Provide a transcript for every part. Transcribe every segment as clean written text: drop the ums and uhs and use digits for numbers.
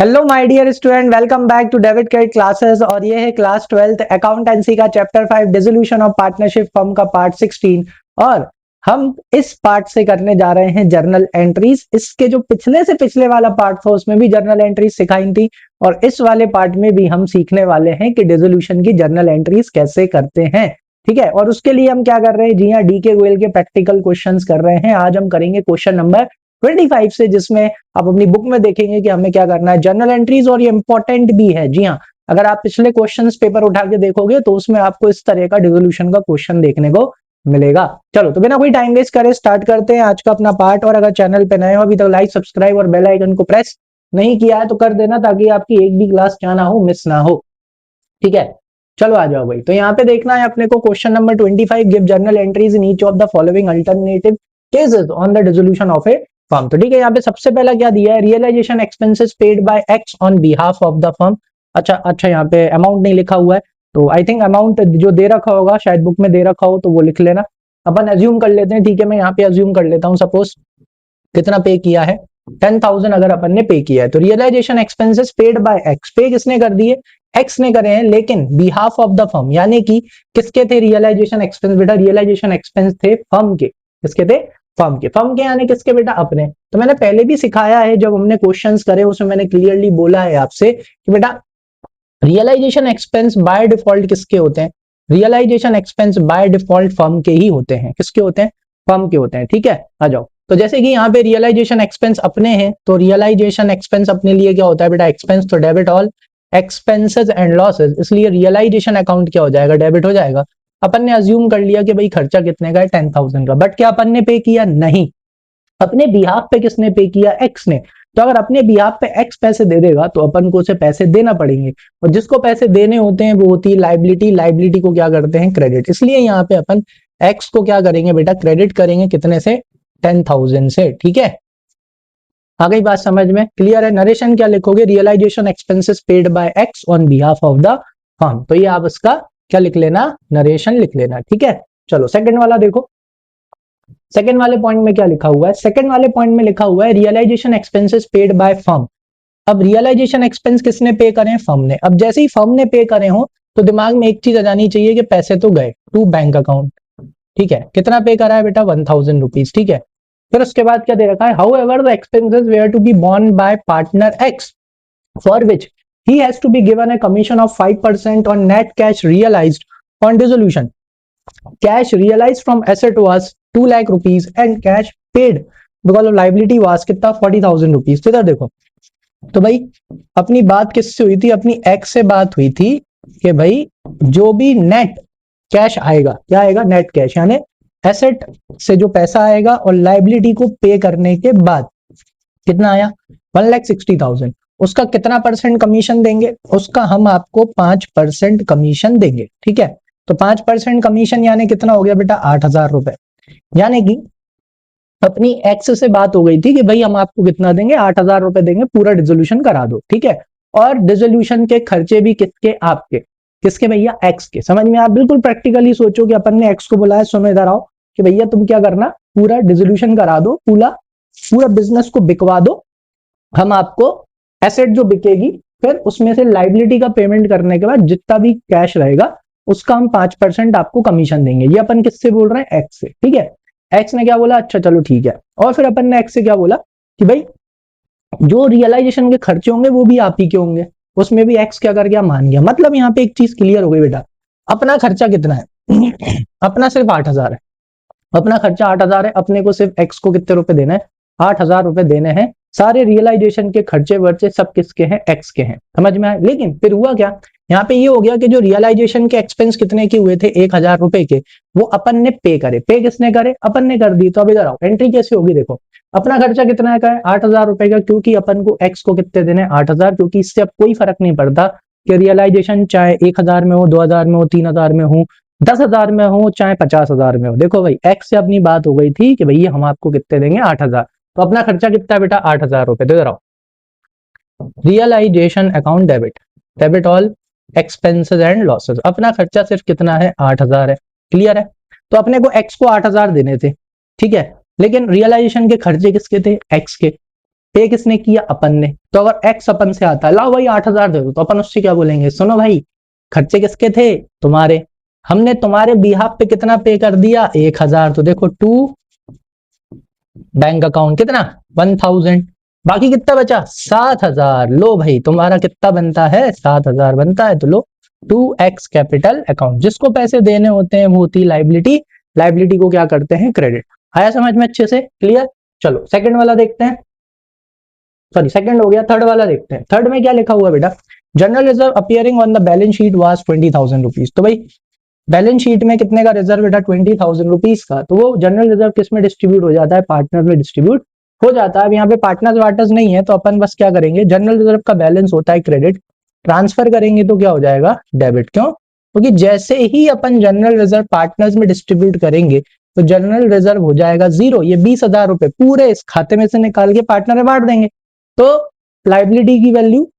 Hello my dear student, welcome back to debit credit classes. और ये है class 12th accountancy का chapter 5 dissolution of partnership firm का part 16। और हम इस पार्ट से करने जा रहे हैं जर्नल एंट्रीज। इसके जो पिछले से पिछले वाला पार्ट था उसमें भी जर्नल एंट्रीज सिखाई थी, और इस वाले पार्ट में भी हम सीखने वाले हैं कि डिसोल्यूशन की जर्नल एंट्रीज कैसे करते हैं। ठीक है, और उसके लिए हम क्या कर रहे हैं जी हाँ, डीके गोयल के प्रैक्टिकल क्वेश्चंस कर रहे हैं। आज हम करेंगे क्वेश्चन नंबर 25 से, जिसमें आप अपनी बुक में देखेंगे कि हमें क्या करना है, जर्नल एंट्रीज। और ये इंपॉर्टेंट भी है जी हाँ, अगर आप पिछले क्वेश्चंस पेपर उठा के देखोगे तो उसमें आपको इस तरह का डिसोल्यूशन का क्वेश्चन देखने को मिलेगा। चलो तो बिना कोई टाइम वेस्ट करे स्टार्ट करते हैं आज का अपना पार्ट। और अगर चैनल पे नए हो अभी तक लाइक सब्सक्राइब और बेल आइकन को प्रेस नहीं किया है तो कर देना, ताकि आपकी एक भी क्लास क्या ना हो, मिस ना हो। ठीक है, चलो आ जाओ भाई। तो यहाँ पे देखना है अपने को question number 25, give journal entries in each of the following alternative cases on the dissolution of A firm. तो ठीक है, यहाँ पे सबसे पहला क्या दिया है, realisation expenses paid by X on behalf of the firm. अच्छा, यहाँ पे अमाउंट नहीं लिखा हुआ है, तो आई थिंक अमाउंट जो दे रखा होगा शायद बुक में दे रखा हो तो वो लिख लेना। अपन अज्यूम कर लेते हैं, ठीक है, मैं यहाँ पे अज्यूम कर लेता हूँ। सपोज कितना पे किया है, 10,000 अगर अपन ने पे किया है, तो realisation expenses paid by X, pay किसने कर दिए, एक्स ने करे हैं, लेकिन बिहाफ ऑफ द फर्म, यानी कि किसके थे रियलाइजेशन एक्सपेंस बेटा, रियलाइजेशन एक्सपेंस थे फर्म के। किसके थे, फर्म के। फर्म के यानी किसके बेटा, अपने। तो मैंने पहले भी सिखाया है, जब हमने क्वेश्चंस करे उसमें मैंने क्लियरली बोला है आपसे कि बेटा रियलाइजेशन एक्सपेंस बाय डिफॉल्ट किसके होते हैं, realisation expense by default firm के ही होते हैं। किसके होते हैं, फर्म के होते हैं। ठीक है, आ जाओ। तो जैसे कि यहाँ पे रियलाइजेशन एक्सपेंस अपने हैं, तो रियलाइजेशन एक्सपेंस अपने लिए क्या होता है बेटा, एक्सपेंस। तो debit all expenses and losses, इसलिए रियलाइजेशन अकाउंट क्या हो जाएगा, डेबिट हो जाएगा। अपन ने अज्यूम कर लिया कि भाई खर्चा कितने का है, 10,000 का, बट क्या अपन ने पे किया, नहीं। अपने बिहाफ पे किसने पे किया, एक्स ने। तो अगर अपने बिहाफ पे एक्स पैसे दे देगा तो अपन को उसे पैसे देना पड़ेंगे, और जिसको पैसे देने होते हैं वो होती है लाइबिलिटी। लाइबिलिटी को क्या करते हैं, क्रेडिट। इसलिए यहाँ पे अपन एक्स को क्या करेंगे बेटा, क्रेडिट करेंगे। कितने से, 10,000 से। ठीक है, आ गई बात समझ में, क्लियर है। नरेशन क्या लिखोगे, realisation expenses paid by X on behalf of the firm. तो ये आप इसका क्या लिख लेना, नरेशन लिख लेना। ठीक है, चलो सेकंड वाला देखो। सेकंड वाले पॉइंट में क्या लिखा हुआ है, सेकंड वाले पॉइंट में लिखा हुआ है realisation expenses paid by firm. अब रियलाइजेशन एक्सपेंस किसने पे करे, फर्म ने। अब जैसे ही फर्म ने पे करे हो तो दिमाग में एक चीज आ जानी चाहिए कि पैसे तो गए टू बैंक अकाउंट। ठीक है, कितना पे करा है बेटा, 1,000 रुपीज। ठीक है, फिर उसके बाद क्या दे रखा है, however the expenses were to be borne by partner X for which he has to be given a commission of 5% on net cash realized on dissolution. Cash realized from asset was 2 lakh rupees and cash paid because of liability was कितना, 40,000 rupees। तो इधर देखो, तो भाई अपनी बात किससे हुई थी, अपनी एक्स से बात हुई थी कि भाई जो भी नेट कैश आएगा, क्या आएगा, नेट कैश, यानी एसेट से जो पैसा आएगा और लाइबिलिटी को पे करने के बाद कितना आया, 1,60,000। उसका कितना परसेंट कमीशन देंगे, उसका हम आपको 5% कमीशन देंगे। ठीक है, तो 5% कमीशन यानी कितना हो गया बेटा, 8,000 रुपए। यानी कि अपनी एक्स से बात हो गई थी कि भाई हम आपको कितना देंगे, 8,000 रुपए देंगे, पूरा डिसोल्यूशन करा दो। ठीक है, और डिसोल्यूशन के खर्चे भी किसके, आपके। किसके भैया, एक्स के। समझ में, आप बिल्कुल प्रैक्टिकली सोचो कि अपन ने एक्स को बुलाया, सुनो इधर आओ, कि भैया तुम क्या करना, पूरा डिसोल्यूशन करा दो, पूरा बिजनेस को बिकवा दो, हम आपको एसेट जो बिकेगी फिर उसमें से लाइबिलिटी का पेमेंट करने के बाद जितना भी कैश रहेगा उसका हम 5% आपको कमीशन देंगे। ये अपन किससे बोल रहे हैं, एक्स से। ठीक है, एक्स ने क्या बोला, अच्छा चलो ठीक है। और फिर अपन ने एक्स से क्या बोला कि भाई जो रियलाइजेशन के खर्चे होंगे वो भी आप ही के होंगे, उसमें भी एक्स क्या कर गया, मान गया। मतलब यहाँ पे एक चीज क्लियर हो गई बेटा, अपना खर्चा कितना है अपना सिर्फ 8,000 है। अपना खर्चा 8,000 है, अपने को सिर्फ एक्स को कितने रुपए देना है, 8,000 रुपए देने हैं। सारे रियलाइजेशन के खर्चे वर्चे सब किसके हैं, एक्स के हैं। समझ में आया। लेकिन फिर हुआ क्या, यहाँ पे ये हो गया कि जो रियलाइजेशन के एक्सपेंस कितने के हुए थे, 1,000 रुपए के, वो अपन ने पे करे। पे किसने करे, अपन ने कर दी। तो अब इधर आओ, एंट्री कैसे होगी, देखो अपना खर्चा कितना का है, 8,000 रुपए का, क्योंकि अपन को एक्स को कितने देने, 8,000। क्योंकि इससे अब कोई फर्क नहीं पड़ता कि रियलाइजेशन चाहे 1,000 में हो, 2,000 में हो, 3,000 में हो, 10,000 में हो, चाहे 50,000 में हो। देखो भाई एक्स से अपनी बात हो गई थी कि भैया हम आपको कितने देंगे, 8,000। तो अपना खर्चा कितना है बेटा, 8,000 रुपए। तो इधर आओ, realisation account debit, debit all expenses and losses. अपना खर्चा सिर्फ कितना है, 8,000 है। क्लियर है, तो अपने को एक्स को 8,000 देने थे। ठीक है, लेकिन रियलाइजेशन के खर्चे किसके थे, एक्स के। पे किसने किया? अपन ने। तो अगर एक्स अपन से आता है, लाओ भाई 8,000 दे दो, तो अपन उससे क्या बोलेंगे? सुनो भाई, खर्चे किसके थे? तुम्हारे। हमने तुम्हारे बिहाफ पे कितना पे कर दिया? 1,000। तो देखो टू बैंक अकाउंट कितना? 1,000। बाकी कितना बचा? 7,000। लो भाई, तुम्हारा कितना बनता है? 7,000 बनता है। तो लो 2x कैपिटल अकाउंट। जिसको पैसे देने होते हैं वो होती लाइबिलिटी, लाइबिलिटी को क्या करते हैं? क्रेडिट। आया समझ में अच्छे से? क्लियर? चलो सेकंड वाला देखते हैं। सॉरी सेकंड हो गया, थर्ड वाला देखते हैं। थर्ड में क्या लिखा हुआ बेटा? General reserve appearing on the balance sheet was 20,000 rupees. तो भाई बैलेंस शीट में कितने का रिजर्व बेटा? 20,000 रुपीज का। तो वो जनरल रिजर्व किस में डिस्ट्रीब्यूट हो जाता है? पार्टनर में डिस्ट्रीब्यूट हो जाता है। अब यहाँ पे पार्टनर्स वार्टर्स नहीं है, तो अपन बस क्या करेंगे? जनरल रिजर्व का बैलेंस होता है क्रेडिट, ट्रांसफर करेंगे तो क्या हो जाएगा? डेबिट। क्यों? क्योंकि जैसे ही अपन जनरल रिजर्व पार्टनर्स में डिस्ट्रीब्यूट करेंगे तो जनरल रिजर्व हो जाएगा जीरो। ये 20,000 रुपए पूरे इस खाते में से निकाल के पार्टनर में बांट देंगे। तो लाइबिलिटी की वैल्यू,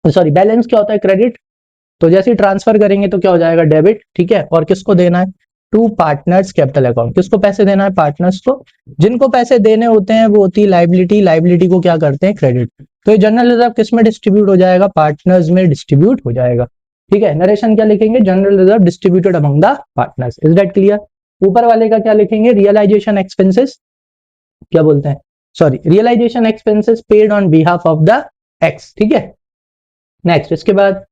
सॉरी बैलेंस क्या होता है? क्रेडिट। तो जैसे ही ट्रांसफर करेंगे तो क्या हो जाएगा? डेबिट। ठीक है। और किसको देना है? To partners capital account. किसको पैसे देना है? पार्टनर्स को। जिनको पैसे देने होते हैं वो होती है लाइबिलिटी, लाइबिलिटी को क्या करते हैं? क्रेडिट। तो ये जनरल रिजर्व किस में डिस्ट्रीब्यूट हो जाएगा? पार्टनर्स में डिस्ट्रीब्यूट हो जाएगा। ठीक है। नरेशन क्या लिखेंगे? General reserve distributed among the partners. Is that clear? ऊपर वाले का क्या लिखेंगे? रियलाइजेशन एक्सपेंसेस, क्या बोलते हैं? Sorry, realisation expenses paid on behalf of the X. ठीक है। नेक्स्ट, इसके बाद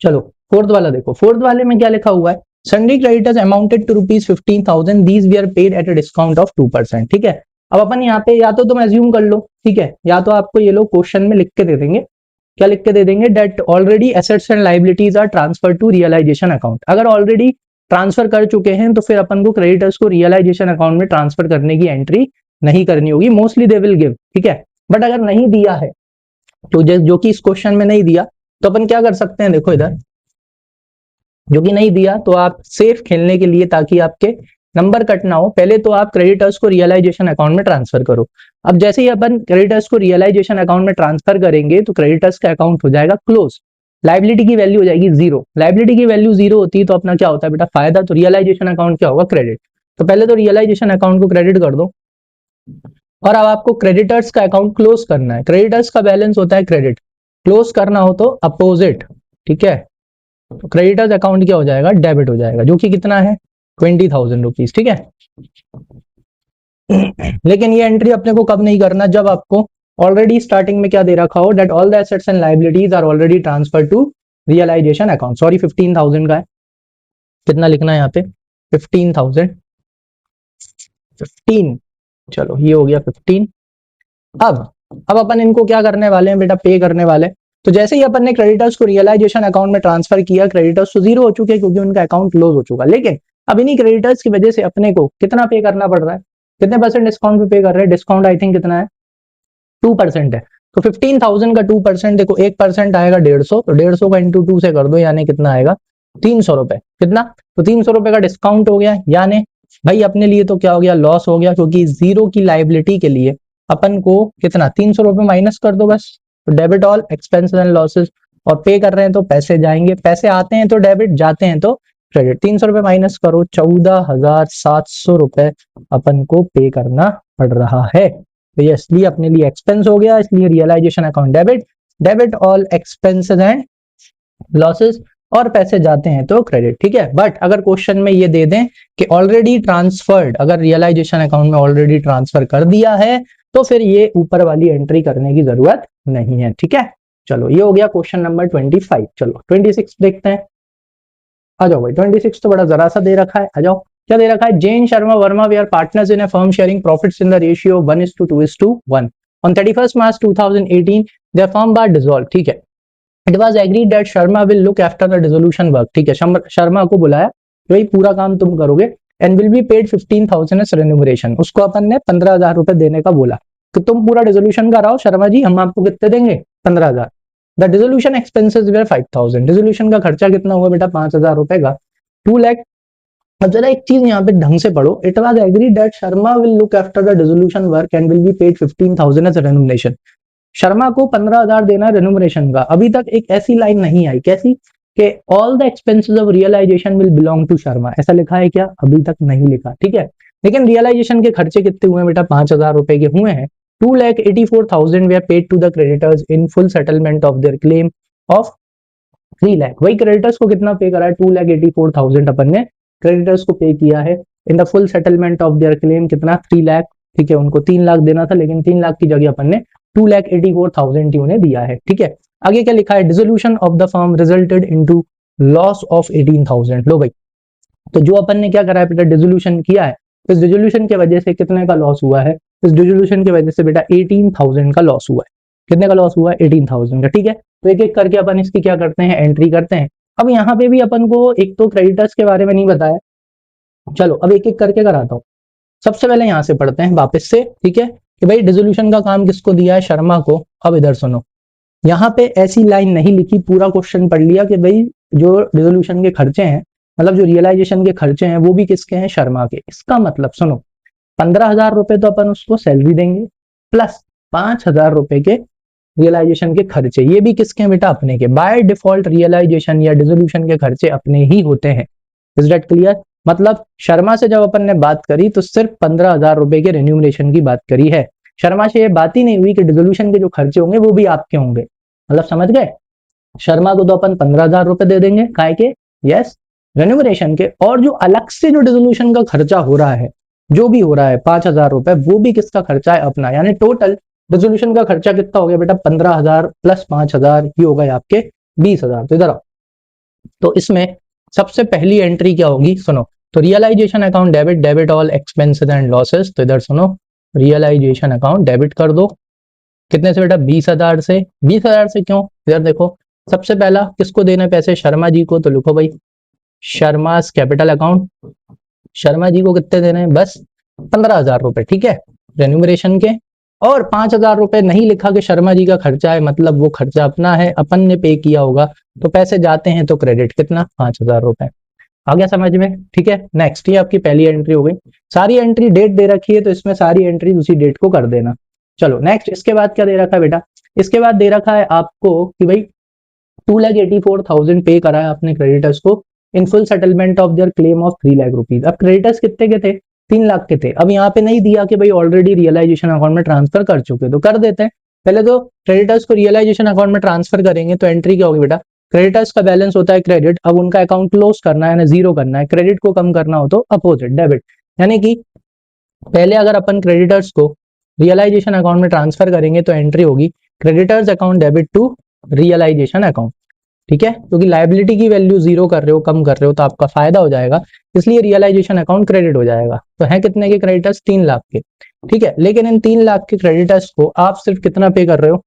चलो फोर्थ वाला देखो। फोर्थ वाले में क्या लिखा हुआ है? Sundry creditors amounted to rupees 15,000, these were paid at a discount of 2%। ठीक है। अब अपन यहाँ पे या तो तुम एज्यूम कर लो, ठीक है, या तो आपको ये लोग क्वेश्चन में लिख के दे देंगे। क्या लिख के दे देंगे? That already assets and liabilities are transfer to realisation account. अगर ऑलरेडी ट्रांसफर कर चुके हैं तो फिर अपन को क्रेडिटर्स को रियलाइजेशन अकाउंट में ट्रांसफर करने की एंट्री नहीं करनी होगी। Mostly they will give. ठीक है। बट अगर नहीं दिया है तो जो कि इस क्वेश्चन में नहीं दिया, तो अपन क्या कर सकते हैं? देखो इधर, जो कि नहीं दिया तो आप सेफ खेलने के लिए, ताकि आपके नंबर कट ना हो, पहले तो आप क्रेडिटर्स को रियलाइजेशन अकाउंट में ट्रांसफर करो। अब जैसे ही अपन क्रेडिटर्स को रियलाइजेशन अकाउंट में ट्रांसफर करेंगे तो क्रेडिटर्स का अकाउंट हो जाएगा क्लोज, लाइबिलिटी की वैल्यू हो जाएगी जीरो। लाइबिलिटी की वैल्यू जीरो होती है तो अपना क्या होता है बेटा? फायदा। तो रियलाइजेशन अकाउंट क्या होगा? क्रेडिट। तो पहले तो रियलाइजेशन अकाउंट को क्रेडिट कर दो, और अब आपको क्रेडिटर्स का अकाउंट क्लोज करना है। क्रेडिटर्स का बैलेंस होता है क्रेडिट, क्लोज करना हो तो अपोजिट। ठीक है। तो क्रेडिटर्स अकाउंट क्या हो जाएगा? डेबिट हो जाएगा, जो कि कितना है? 20,000 रुपीज। ठीक है। लेकिन ये एंट्री अपने को कब नहीं करना? जब आपको ऑलरेडी स्टार्टिंग में क्या दे रखा हो? That all the assets and liabilities are already transfer to realisation account. Sorry 15,000 का है, कितना लिखना है यहाँ पे? 15,000। 15, चलो ये हो गया 15। अब अपन इनको क्या करने वाले हैं बेटा? पे करने वाले। तो जैसे ही अपन ने क्रेडिटर्स को रियलाइजेशन अकाउंट में ट्रांसफर किया, क्रेडिटर्स तो जीरो हो चुके हैं क्योंकि उनका अकाउंट क्लोज हो चुका। लेकिन अब इन्हीं क्रेडिटर्स की वजह से अपने को कितना पे करना पड़ रहा है? कितने परसेंट डिस्काउंट पे कर रहे हैं? डिस्काउंट आई थिंक कितना है? 2% है। तो 15,000 का 2%, देखो 1% आएगा 150, तो 150 का इंटू 2 से कर दो, यानी कितना आएगा? 300 रुपए। कितना? तो 300 रुपए का डिस्काउंट हो गया, यानी भाई अपने लिए तो क्या हो गया? लॉस हो गया, क्योंकि जीरो की लाइबिलिटी के लिए अपन को कितना? 300 रुपए माइनस कर दो बस। तो debit all expenses and losses, और पे कर रहे हैं तो पैसे जाएंगे, पैसे आते हैं तो डेबिट, जाते हैं तो क्रेडिट। 300 रुपए माइनस करो, 14,700 रुपए अपन को पे करना पड़ रहा है। तो ये इसलिए अपने लिए एक्सपेंस हो गया, इसलिए realisation account debit, debit all expenses and losses, और पैसे जाते हैं तो क्रेडिट। ठीक है। बट अगर क्वेश्चन में ये दे दें कि ऑलरेडी ट्रांसफर्ड, अगर रियलाइजेशन अकाउंट में ऑलरेडी ट्रांसफर कर दिया है तो फिर ये ऊपर वाली एंट्री करने की जरूरत नहीं है। ठीक है। चलो ये हो गया क्वेश्चन नंबर 25। चलो 26 देखते हैं। आ जाओ भाई, 26 तो बड़ा जरा सा दे रखा है। आ जाओ, क्या दे रखा है? Jain Sharma Verma were partners in a firm sharing profits in the ratio 1:2:1 ऑन 31st March 2018 their firm bar dissolved। ठीक है। It was agreed that Sharma will look after the dissolution work. ठीक है। शर्मा को बुलाया, भाई पूरा काम तुम करोगे, and will be paid 15,000 as remuneration. उसको अपन ने 15,000 रुपए देने का बोला कि तुम पूरा डिसोल्यूशन कराओ शर्मा जी, हम आपको कितने देंगे? 15,000। The dissolution expenses were 5,000। Dissolution का खर्चा कितना हुआ बेटा? 5,000 रुपए का, 2 लाख। अब जरा एक चीज यहाँ पे ढंग से पढ़ो। It was agreed that Sharma will look after the dissolution work and will be paid 15,000 as remuneration. Sharma को 15,000 देना रेन्यूमरेशन का। अभी तक एक ऐसी लाइन नहीं आई, कैसी? कि all the expenses of realisation will belong to Sharma. ऐसा लिखा है क्या? अभी तक नहीं लिखा। ठीक है। लेकिन रियलाइजेशन के खर्चे कितने हुए बेटा 5,000 रुपए के हुए हैं। 2,84,000 were paid to the creditors in full settlement of their claim of 3 lakh. वही क्रेडिटर्स को कितना पे करा है 2,84,000 अपन ने क्रेडिटर्स को पे किया है in the full settlement of their claim कितना 3 लाख। ठीक है, उनको 3 लाख देना था लेकिन 3 लाख की जगह अपन ने 2,84,000 ही उन्हें दिया है। ठीक है, आगे क्या लिखा है, dissolution of the firm resulted into loss of 18,000। लो भाई, तो जो अपन ने क्या करा है बेटा डिसोल्यूशन किया है, इस डिसोल्यूशन की वजह से कितने का लॉस हुआ है, इस डिसोल्यूशन की वजह से बेटा 18,000 का लॉस हुआ है। कितने का लॉस हुआ है 18,000 का। ठीक है, तो एक एक करके अपन इसकी क्या करते हैं एंट्री करते हैं। अब यहाँ पे भी अपन को एक तो क्रेडिटर्स के बारे में नहीं बताया, चलो अब एक एक करके कराता हूँ। सबसे पहले यहाँ से पढ़ते हैं वापस से। ठीक है, कि भाई डिसोल्यूशन का काम किसको दिया है, शर्मा को। अब इधर सुनो, यहाँ पे ऐसी लाइन नहीं लिखी, पूरा क्वेश्चन पढ़ लिया कि भाई जो डिसोल्यूशन के खर्चे हैं, मतलब जो रियलाइजेशन के खर्चे हैं वो भी किसके हैं, शर्मा के। इसका मतलब सुनो, 15,000 रुपए तो अपन उसको सैलरी देंगे प्लस 5,000 रुपए के रियलाइजेशन के खर्चे, ये भी किसके हैं बेटा, अपने के। बाय डिफॉल्ट रियलाइजेशन या डिसोल्यूशन के खर्चे अपने ही होते हैं। Is that clear? मतलब शर्मा से जब अपन ने बात करी तो सिर्फ 15,000 रुपए के रेन्यूमरेशन की बात करी है। शर्मा से ये बात ही नहीं हुई कि डिसोल्यूशन के जो खर्चे होंगे वो भी आपके होंगे। मतलब समझ गए, शर्मा को तो अपन 15,000 रुपए दे देंगे काय के, यस रेन्यूमरेशन के, और जो अलग से जो डिसोल्यूशन का खर्चा हो रहा है, जो भी हो रहा है 5,000 रुपए, वो भी किसका खर्चा है, अपना। यानी टोटल डिसोल्यूशन का खर्चा कितना हो गया बेटा 15,000 प्लस 5,000, ये हो गए आपके 20,000। तो इधर आओ, तो इसमें सबसे पहली एंट्री क्या होगी, सुनो। तो realisation account debit, debit all expenses and losses. तो इधर सुनो, रियलाइजेशन अकाउंट डेबिट कर दो, कितने से बेटा 20,000 से। 20,000 से क्यों, इधर देखो, सबसे पहला किसको देने पैसे, शर्मा जी को। तो लिखो भाई शर्मा कैपिटल अकाउंट, शर्मा जी को कितने देने हैं, बस 15,000 रुपए। ठीक है, रेन्यूमरेशन के। और 5,000 रुपए नहीं लिखा कि शर्मा जी का खर्चा है, मतलब वो खर्चा अपना है, अपन ने पे किया होगा, तो पैसे जाते हैं तो क्रेडिट कितना 5,000 रुपए। आ गया समझ में? ठीक है, नेक्स्ट, ये आपकी पहली एंट्री हो गई। सारी एंट्री डेट दे रखी है तो इसमें सारी एंट्री उसी डेट को कर देना। चलो नेक्स्ट, इसके बाद क्या दे रखा है बेटा, इसके बाद दे रखा है आपको कि भाई 2,84,000 पे करा है आपने क्रेडिटर्स को इन full settlement of their claim of 3 lakh rupees. अब क्रेडिटर्स कितने के थे, 3 लाख के थे। अब यहाँ पे नहीं दिया कि भाई ऑलरेडी रियलाइजेशन अकाउंट में ट्रांसफर कर चुके, तो कर देते हैं। पहले तो क्रेडिटर्स को रियलाइजेशन अकाउंट में ट्रांसफर करेंगे तो एंट्री क्या होगी बेटा, क्रेडिटर्स का बैलेंस होता है क्रेडिट, अब उनका अकाउंट क्लोज करना है ना, जीरो करना है। क्रेडिट को कम करना हो तो अपोजिट डेबिट। यानी कि पहले अगर अपन क्रेडिटर्स को रियलाइजेशन अकाउंट में ट्रांसफर करेंगे तो एंट्री होगी creditors account debit to realisation account. ठीक है, क्योंकि लायबिलिटी की वैल्यू जीरो कर रहे हो, कम कर रहे हो, तो आपका फायदा हो जाएगा, इसलिए रियलाइजेशन अकाउंट क्रेडिट हो जाएगा। तो है कितने के क्रेडिटर्स, 3 लाख के। ठीक है, लेकिन इन 3 लाख के क्रेडिटर्स को आप सिर्फ कितना पे कर रहे हो,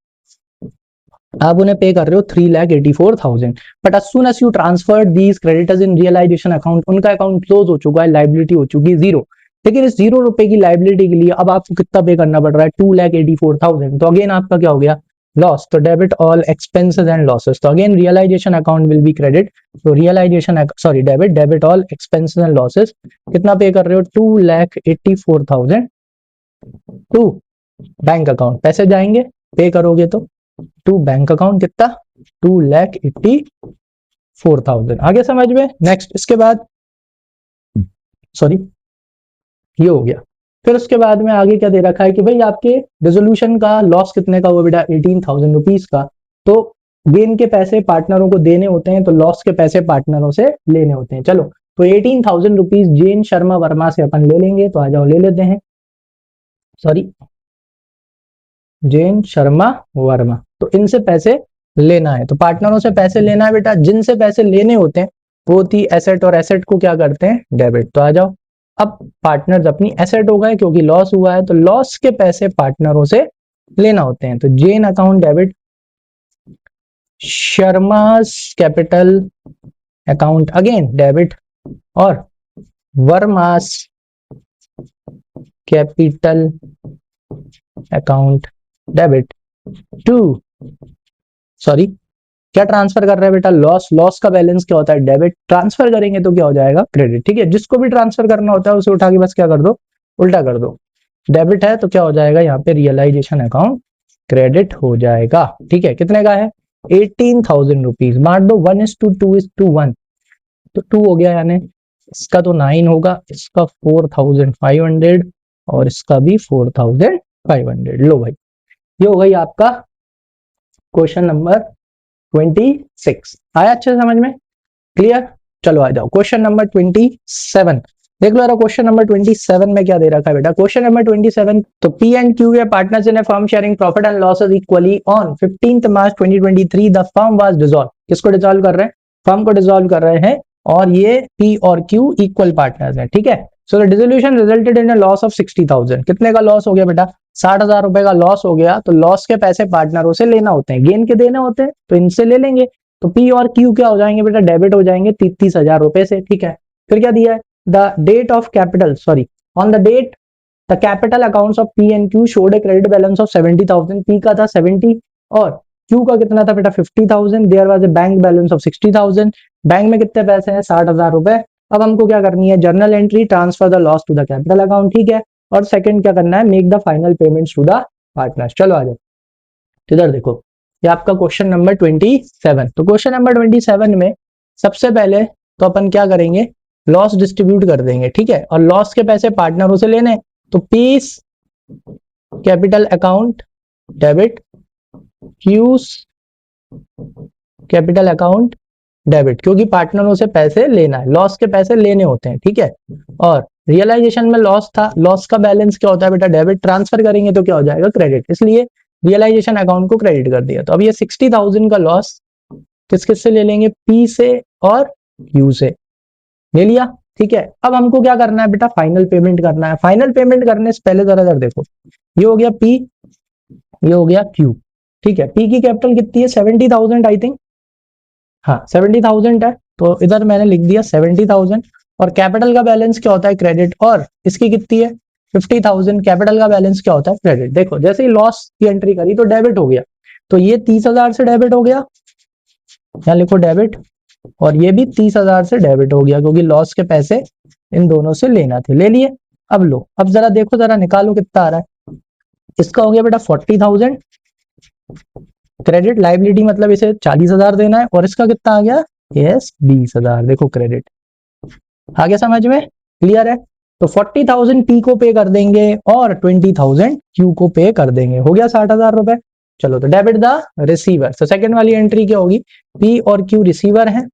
आप उन्हें पे कर रहे हो 3,84,000। But as soon as you transferred these creditors in realization account, उनका अकाउंट क्लोज हो चुका है, लाइबिलिटी हो चुकी है जीरो। लेकिन इस 0 रुपए की लाइबिलिटी के लिए अब आपको कितना पे करना पड़ रहा है, 2,84,000। तो अगेन आपका क्या हो गया, लॉस। तो debit all expenses and losses. तो again realization account will be credit, तो realization sorry debit, debit all expenses and losses. कितना पे कर रहे हो, 2,84,000 टू बैंक अकाउंट। पैसे जाएंगे पे करोगे तो टू बैंक अकाउंट, कितना 2,84,000। आगे समझ में? नेक्स्ट, इसके बाद सॉरी ये हो गया। फिर उसके बाद में आगे क्या दे रखा है कि भाई आपके डिसोल्यूशन का लॉस कितने का हुआ बेटा, 18,000 रुपीज का। तो गेन के पैसे पार्टनरों को देने होते हैं, तो लॉस के पैसे पार्टनरों से लेने होते हैं। चलो, तो 18,000 रुपीज जैन शर्मा वर्मा से अपन ले लेंगे, तो आ जाओ ले लेते हैं। सॉरी, जैन शर्मा वर्मा, तो इनसे पैसे लेना है, तो पार्टनरों से पैसे लेना है बेटा। जिनसे पैसे लेने होते हैं वो थी एसेट, और एसेट को क्या करते हैं, डेबिट। तो आ जाओ, अब पार्टनर्स अपनी एसेट हो गए क्योंकि लॉस हुआ है, तो लॉस के पैसे पार्टनरों से लेना होते हैं। तो Jain account debit, Sharma's capital account again debit, और Verma's capital account debit to sorry क्या ट्रांसफर कर रहे हैं बेटा, लॉस। लॉस का बैलेंस क्या होता है, डेबिट। ट्रांसफर करेंगे तो क्या हो जाएगा, क्रेडिट। ठीक है, जिसको भी ट्रांसफर करना होता है उसे उठा के बस क्या कर दो, उल्टा कर दो। डेबिट है तो क्या हो जाएगा, यहाँ पे रियलाइजेशन अकाउंट क्रेडिट हो जाएगा। ठीक है, कितने का है, 18,000 रुपीज। बांट दो 1:2:1, तो 2 हो गया, यानी इसका तो 9 होगा, इसका 4500 और इसका भी 4500। लो भाई, ये हो गई आपका क्वेश्चन नंबर 26। आया अच्छे से समझ में? क्लियर? चलो आ जाओ क्वेश्चन नंबर 27। देख लो क्वेश्चन नंबर 27 में क्या दे रखा है बेटा। क्वेश्चन नंबर 27, तो P and Q way partners in a firm sharing profit and losses equally on 15th March 2023 the firm was dissolve. किसको डिसॉल्व कर रहे हैं? फर्म को डिसॉल्व कर रहे हैं, और ये पी और क्यू इक्वल पार्टनर्स हैं, ठीक है। So the dissolution resulted in a loss of 60,000। कितने का लॉस हो गया बेटा? 60,000 रुपए का लॉस हो गया। तो लॉस के पैसे पार्टनरों से लेना होते हैं, गेन के देने होते हैं, तो इनसे ले लेंगे। तो पी और क्यू क्या हो जाएंगे बेटा? डेबिट हो जाएंगे 30,000 रुपए से, ठीक है। फिर क्या दिया है? The date of capital, sorry, on the date the capital accounts of P and Q showed a credit balance of 70,000। P का था 70 और क्यू का कितना था बेटा? 50,000। There was a bank balance of 60,000। Bank में कितने पैसे हैं? 60,000 रुपए। अब हमको क्या करनी है? Journal entry, transfer the loss to the capital account, ठीक है। और सेकंड क्या करना है? Make the final payments to the partners. चलो आ जाओ, इधर देखो, ये आपका क्वेश्चन नंबर 27। तो क्वेश्चन नंबर 27 में सबसे पहले तो अपन क्या करेंगे? लॉस डिस्ट्रीब्यूट कर देंगे, ठीक है। और लॉस के पैसे पार्टनरों से लेने, तो piece capital account debit, cues capital account debit, क्योंकि पार्टनरों से पैसे लेना है, लॉस के पैसे लेने होते हैं, ठीक है। और रियलाइजेशन में लॉस था, लॉस का बैलेंस क्या होता है बेटा? डेबिट। ट्रांसफर करेंगे तो क्या हो जाएगा? क्रेडिट। इसलिए रियलाइजेशन अकाउंट को क्रेडिट कर दिया। तो अब ये 60,000 का लॉस किस किस से ले लेंगे? पी से और क्यू से ले लिया, ठीक है। अब हमको क्या करना है बेटा? फाइनल पेमेंट करना है। फाइनल पेमेंट करने से पहले जरा देखो, ये हो गया पी, ये हो गया क्यू, ठीक है। पी की कैपिटल कितनी है? 70,000 आई थिंक, हाँ 70,000 है, तो इधर मैंने लिख दिया 70,000। और कैपिटल का बैलेंस क्या होता है? क्रेडिट। और इसकी कितनी है? 50,000। कैपिटल का बैलेंस क्या होता है? क्रेडिट। देखो जैसे ही लॉस की एंट्री करी तो डेबिट हो गया, तो ये 30,000 से डेबिट हो गया, यहाँ लिखो डेबिट, और ये भी 30,000 से डेबिट हो गया, क्योंकि लॉस के पैसे इन दोनों से लेना थे, ले लिए। अब लो, अब जरा देखो, जरा निकालो कितना आ रहा है। इसका हो गया बेटा 40,000 क्रेडिट, लाइबिलिटी मतलब इसे 40,000 देना है, और इसका कितना आ गया? यस 20,000। देखो क्रेडिट आ गया समझ में? क्लियर है? तो 40,000 पी को पे कर देंगे और 20,000 क्यू को पे कर देंगे, हो गया 60,000 रुपए। चलो, तो डेबिट द रिसीवर। तो सेकंड वाली एंट्री क्या होगी? पी और क्यू रिसीवर है,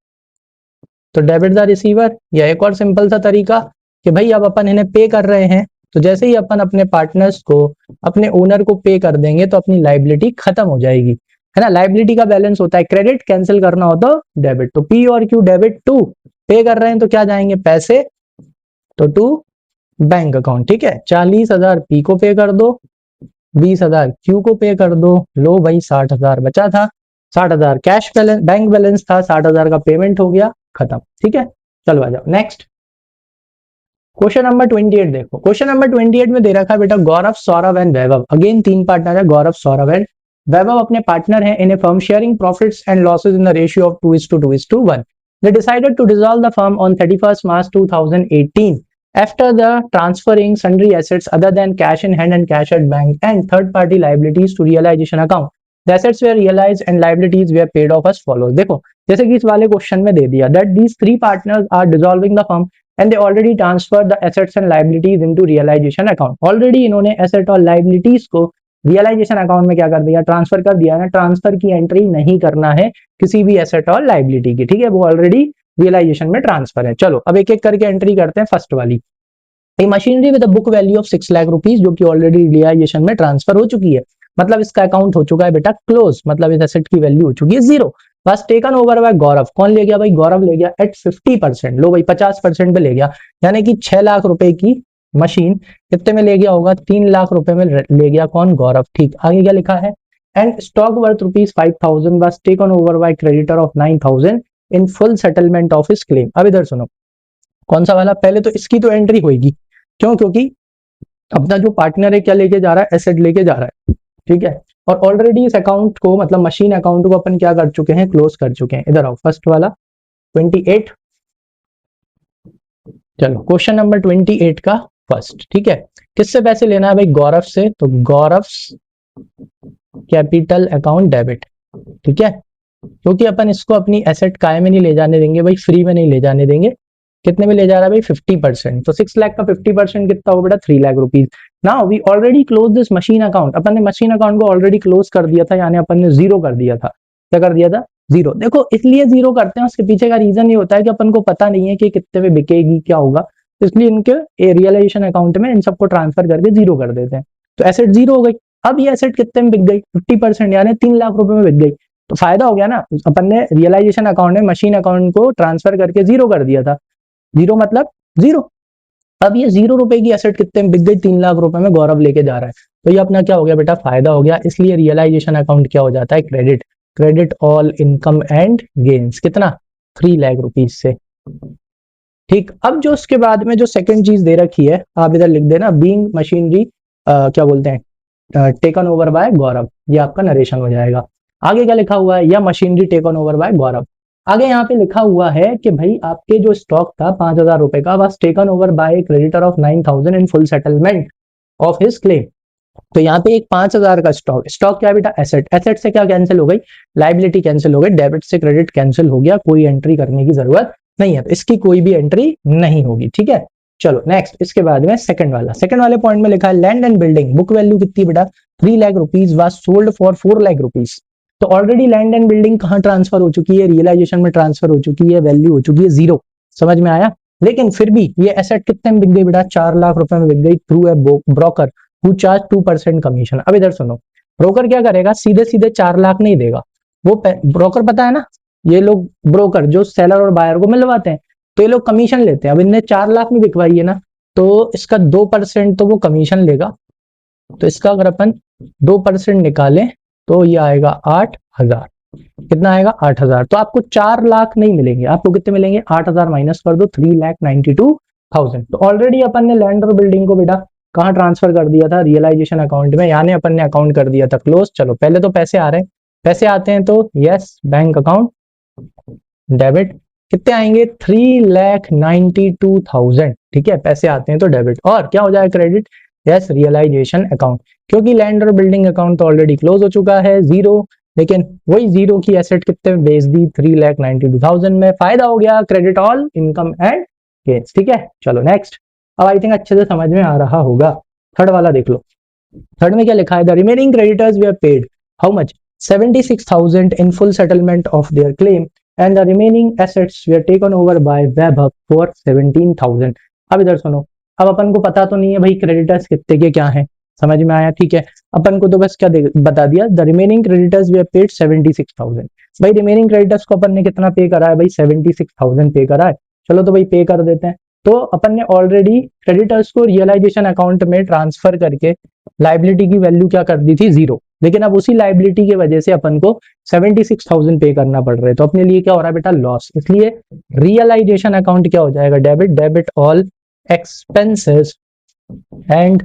तो डेबिट द रिसीवर। या एक और सिंपल सा तरीका कि भाई अब अपन इन्हें पे कर रहे हैं, तो जैसे ही अपन अपने पार्टनर्स को, अपने ओनर को पे कर देंगे तो अपनी लाइबिलिटी खत्म हो जाएगी, है ना। लाइबिलिटी का बैलेंस होता है क्रेडिट, कैंसिल करना हो तो डेबिट। तो पी और क्यू डेबिट टू, पे कर रहे हैं तो क्या जाएंगे? पैसे, तो टू बैंक अकाउंट, ठीक है। 40,000 पी को पे कर दो, 20,000 क्यू को पे कर दो। लो भाई 60,000 बचा था, 60,000 कैश बैलेंस, बैंक बैलेंस था, 60,000 का पेमेंट हो गया, खत्म, ठीक है। चलो आ जाओ नेक्स्ट क्वेश्चन नंबर 28 देखो। क्वेश्चन नंबर 28 में दे रखा है बेटा, Gaurav, Saurabh and Vaibhav. Again 3 partner है, गौरव, सौरभ एंड वैभव अपने पार्टनर है in a firm sharing profits and losses in the ratio of 2:2:1। They decided to dissolve the firm on 31st March 2018 after the transferring sundry assets other than cash in hand and cash at bank and third party liabilities to realization account. The assets were realized and liabilities were paid off as follows. देखो जैसे कि इस वाले question में दे दिया that these 3 partners are dissolving the firm and they already transferred the assets and liabilities into realization account. Already इन्होंने asset और liabilities को रियलाइजेशन अकाउंट में क्या कर दिया? ट्रांसफर कर दिया ना। ट्रांसफर की एंट्री नहीं करना है किसी भी एसेट और लाइबिलिटी की, ठीक है, वो ऑलरेडी रियलाइजेशन में ट्रांसफर है। चलो अब एक एक करके एंट्री करते हैं। फर्स्ट वाली, ए machinery with book value of 6 lakh rupees, जो कि ऑलरेडी रियलाइजेशन में ट्रांसफर हो चुकी है, मतलब इसका अकाउंट हो चुका है बेटा क्लोज, मतलब इस एसेट की वैल्यू हो चुकी है 0। बस टेकन ओवर बाय गौरव। कौन ले गया भाई? गौरव ले गया एट 50%। लो भाई 50% पे ले गया, यानी कि 6 लाख रुपए की मशीन कितने में ले गया होगा? 3 लाख रुपए में ले गया कौन? गौरव। ठीक, आगे क्या लिखा है? And stock worth ₹5,000 was taken over by creditor of 9,000 in full settlement of his claim। अब इधर सुनो, कौन सा वाला? पहले तो इसकी तो एंट्री होगी, क्यों? क्योंकि अपना जो पार्टनर है क्या लेके जा रहा है? एसेट लेके जा रहा है, ठीक है। और ऑलरेडी इस अकाउंट को, मतलब मशीन अकाउंट को अपन क्या कर चुके हैं? क्लोज कर चुके हैं। इधर आओ, फर्स्ट वाला 28। चलो क्वेश्चन नंबर 28 का फर्स्ट, ठीक है। किससे पैसे लेना है भाई? गौरव से। तो गौरव कैपिटल अकाउंट डेबिट, ठीक है, क्योंकि अपन इसको अपनी एसेट काय में नहीं ले जाने देंगे भाई, फ्री में नहीं ले जाने देंगे, कितने में ले जा रहा है भाई 50%। तो 6 लाख का 50% कितना होगा बेटा 3 lakh rupees. Now we already close this machine account, अपन ने मशीन अकाउंट को ऑलरेडी क्लोज कर दिया था, यानी अपन ने जीरो कर दिया था। क्या कर दिया था? जीरो। देखो इसलिए जीरो करते हैं, उसके पीछे का रीजन ये होता है कि अपन को पता नहीं है कि कितने में बिकेगी, क्या होगा, इसलिए इनके रियलाइजेशन अकाउंट में इन सबको ट्रांसफर करके जीरो कर देते हैं। तो एसेट जीरो हो गई। अब ये एसेट कितने में बिक गई? 50%, यानी 3 लाख रुपए में बिक गई। तो फायदा हो गया ना, अपन ने रियलाइजेशन अकाउंट में मशीन अकाउंट को ट्रांसफर करके जीरो कर दिया था। जीरो मतलब जीरो। अब ये 0 रुपए की एसेट कितने में बिक गई? 3 लाख रुपए में गौरव लेके जा रहा है। तो ये अपना क्या हो गया बेटा? फायदा हो गया। इसलिए रियलाइजेशन अकाउंट क्या हो जाता है? Credit. Credit all income and gains. कितना? 3 लाख रुपीज से। ठीक। अब जो उसके बाद में जो सेकंड चीज दे रखी है, आप इधर लिख देना, बीइंग मशीनरी क्या बोलते हैं, टेकन ओवर बाय गौरव। ये आपका नरेशन हो जाएगा। आगे क्या लिखा हुआ है? या मशीनरी टेकन ओवर बाय गौरव। आगे यहाँ पे लिखा हुआ है कि भाई आपके जो स्टॉक था 5,000 रुपए का, बस taken over bye creditor of 9,000 in full settlement of his claim. तो यहाँ पे एक 5,000 का स्टॉक, स्टॉक क्या है बेटा? एसेट। एसेट से क्या कैंसिल हो गई? लाइबिलिटी कैंसिल हो गई। डेबिट से क्रेडिट कैंसिल हो गया, कोई एंट्री करने की जरूरत नहीं है, तो इसकी कोई भी एंट्री नहीं होगी। ठीक है, चलो नेक्स्ट। इसके बाद में सेकंड वाले पॉइंट में लिखा है land and building book value कितनी बेटा? 3 lakh rupees was sold for 4 lakh rupees. तो ऑलरेडी लैंड एंड बिल्डिंग कहां ट्रांसफर हो चुकी है? रियलाइजेशन में ट्रांसफर हो चुकी है, वैल्यू हो चुकी है जीरो। समझ में आया? लेकिन फिर भी ये एसेट कितने में बिक गई बेटा? 4 लाख रुपए में बिक गई through a broker who charge 2% commission. अब इधर सुनो, ब्रोकर क्या करेगा? सीधे सीधे 4 लाख नहीं देगा। वो ब्रोकर पता है ना, ये लोग ब्रोकर जो सेलर और बायर को मिलवाते हैं, तो ये लोग कमीशन लेते हैं। अब इनने 4 लाख में बिकवाई है ना, तो इसका 2% तो वो कमीशन लेगा। तो इसका अगर अपन 2% निकालें तो ये आएगा 8,000। कितना आएगा? 8,000। तो आपको 4 लाख नहीं मिलेंगे, आपको कितने मिलेंगे? 8,000 माइनस कर दो, 3,92,000। तो ऑलरेडी अपन ने लैंड और बिल्डिंग को बेटा कहां ट्रांसफर कर दिया था? रियलाइजेशन अकाउंट में, यानी अपन ने अकाउंट कर दिया था क्लोज। चलो पहले तो पैसे आ रहे हैं, पैसे आते हैं तो यस बैंक अकाउंट डेबिट। कितने आएंगे? 3,92,000। ठीक है, पैसे आते हैं तो डेबिट। और क्या हो जाएगा? क्रेडिट। यस, रियलाइजेशन अकाउंट, क्योंकि लैंड और बिल्डिंग अकाउंट तो ऑलरेडी क्लोज हो चुका है, जीरो। लेकिन वही जीरो की एसेट कितने में बेच दी? 3,92,000 में। फायदा हो गया, credit all income and gains. ठीक है, चलो नेक्स्ट। अब आई थिंक अच्छे से समझ में आ रहा होगा। थर्ड वाला देख लो। थर्ड में क्या लिखा है? The remaining creditors way paid how much? 76,000 in full settlement of their claim and the remaining assets were taken over by Vaibhav for 17,000। अब इधर सुनो, अब अपन को पता तो नहीं है भाई क्रेडिटर्स कितने के क्या हैं। समझ में आया? ठीक है, अपन को तो बस क्या बता दिया, the remaining creditors way paid 76,000। भाई रिमेनिंग क्रेडिटर्स को अपन ने कितना पे करा है? भाई 76,000 पे करा है। चलो तो भाई पे कर देते हैं। तो अपन ने ऑलरेडी क्रेडिटर्स को रियलाइजेशन अकाउंट में ट्रांसफर करके लाइबिलिटी की वैल्यू क्या कर दी थी? जीरो। लेकिन अब उसी लाइबिलिटी की वजह से अपन को 76,000 पे करना पड़ रहा है, तो अपने लिए क्या हो रहा है बेटा? लॉस। इसलिए रियलाइजेशन अकाउंट क्या हो जाएगा? Debit. Debit all expenses and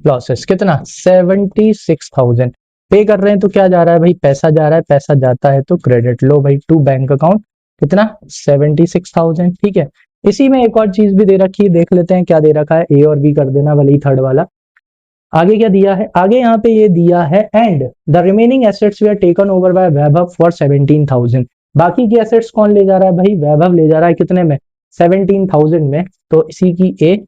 losses. कितना? 76,000 पे कर रहे हैं, तो क्या जा रहा है भाई? पैसा जा रहा है, पैसा जाता है तो क्रेडिट। लो भाई टू बैंक अकाउंट। कितना? 76,000। ठीक है, इसी में एक और चीज भी दे रखी है, देख लेते हैं क्या दे रखा है। ए और बी कर देना भले ही थर्ड वाला। आगे क्या दिया है? आगे यहाँ पे ये दिया है and the remaining assets way taken over by Vaibhav for 17,000। बाकी की एसेट्स कौन ले जा रहा है भाई? वैभव ले जा रहा है। कितने में? 17,000 में। तो इसी की ए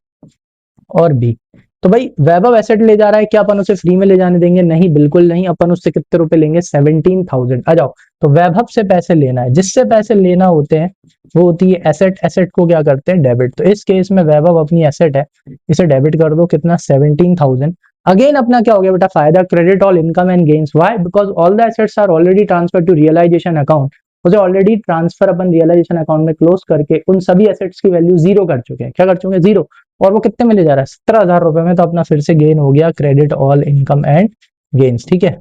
और बी। तो भाई वैभव एसेट ले जा रहा है, क्या अपन उसे फ्री में ले जाने देंगे? नहीं, बिल्कुल नहीं। अपन उससे कितने रुपए लेंगे? 17,000। आ जाओ, तो वैभव से पैसे लेना है, जिससे पैसे लेना होते हैं वो होती है एसेट। एसेट को क्या करते हैं? डेबिट। तो इस केस में वैभव अपनी एसेट है, इसे डेबिट कर दो। कितना? 17,000। अगेन अपना क्या हो गया बेटा? फायदा। Credit all income and gains. Why? Because all the assets are already transfer to realisation account. उसे ऑलरेडी ट्रांसफर अपन रियलाइजेशन अकाउंट में क्लोज करके उन सभी एसेट्स की वैल्यू जीरो कर चुके हैं। क्या कर चुके हैं? जीरो। और वो कितने में ले जा रहा है? 17,000 रुपए में। तो अपना फिर से गेन हो गया, credit all income and gains. ठीक है,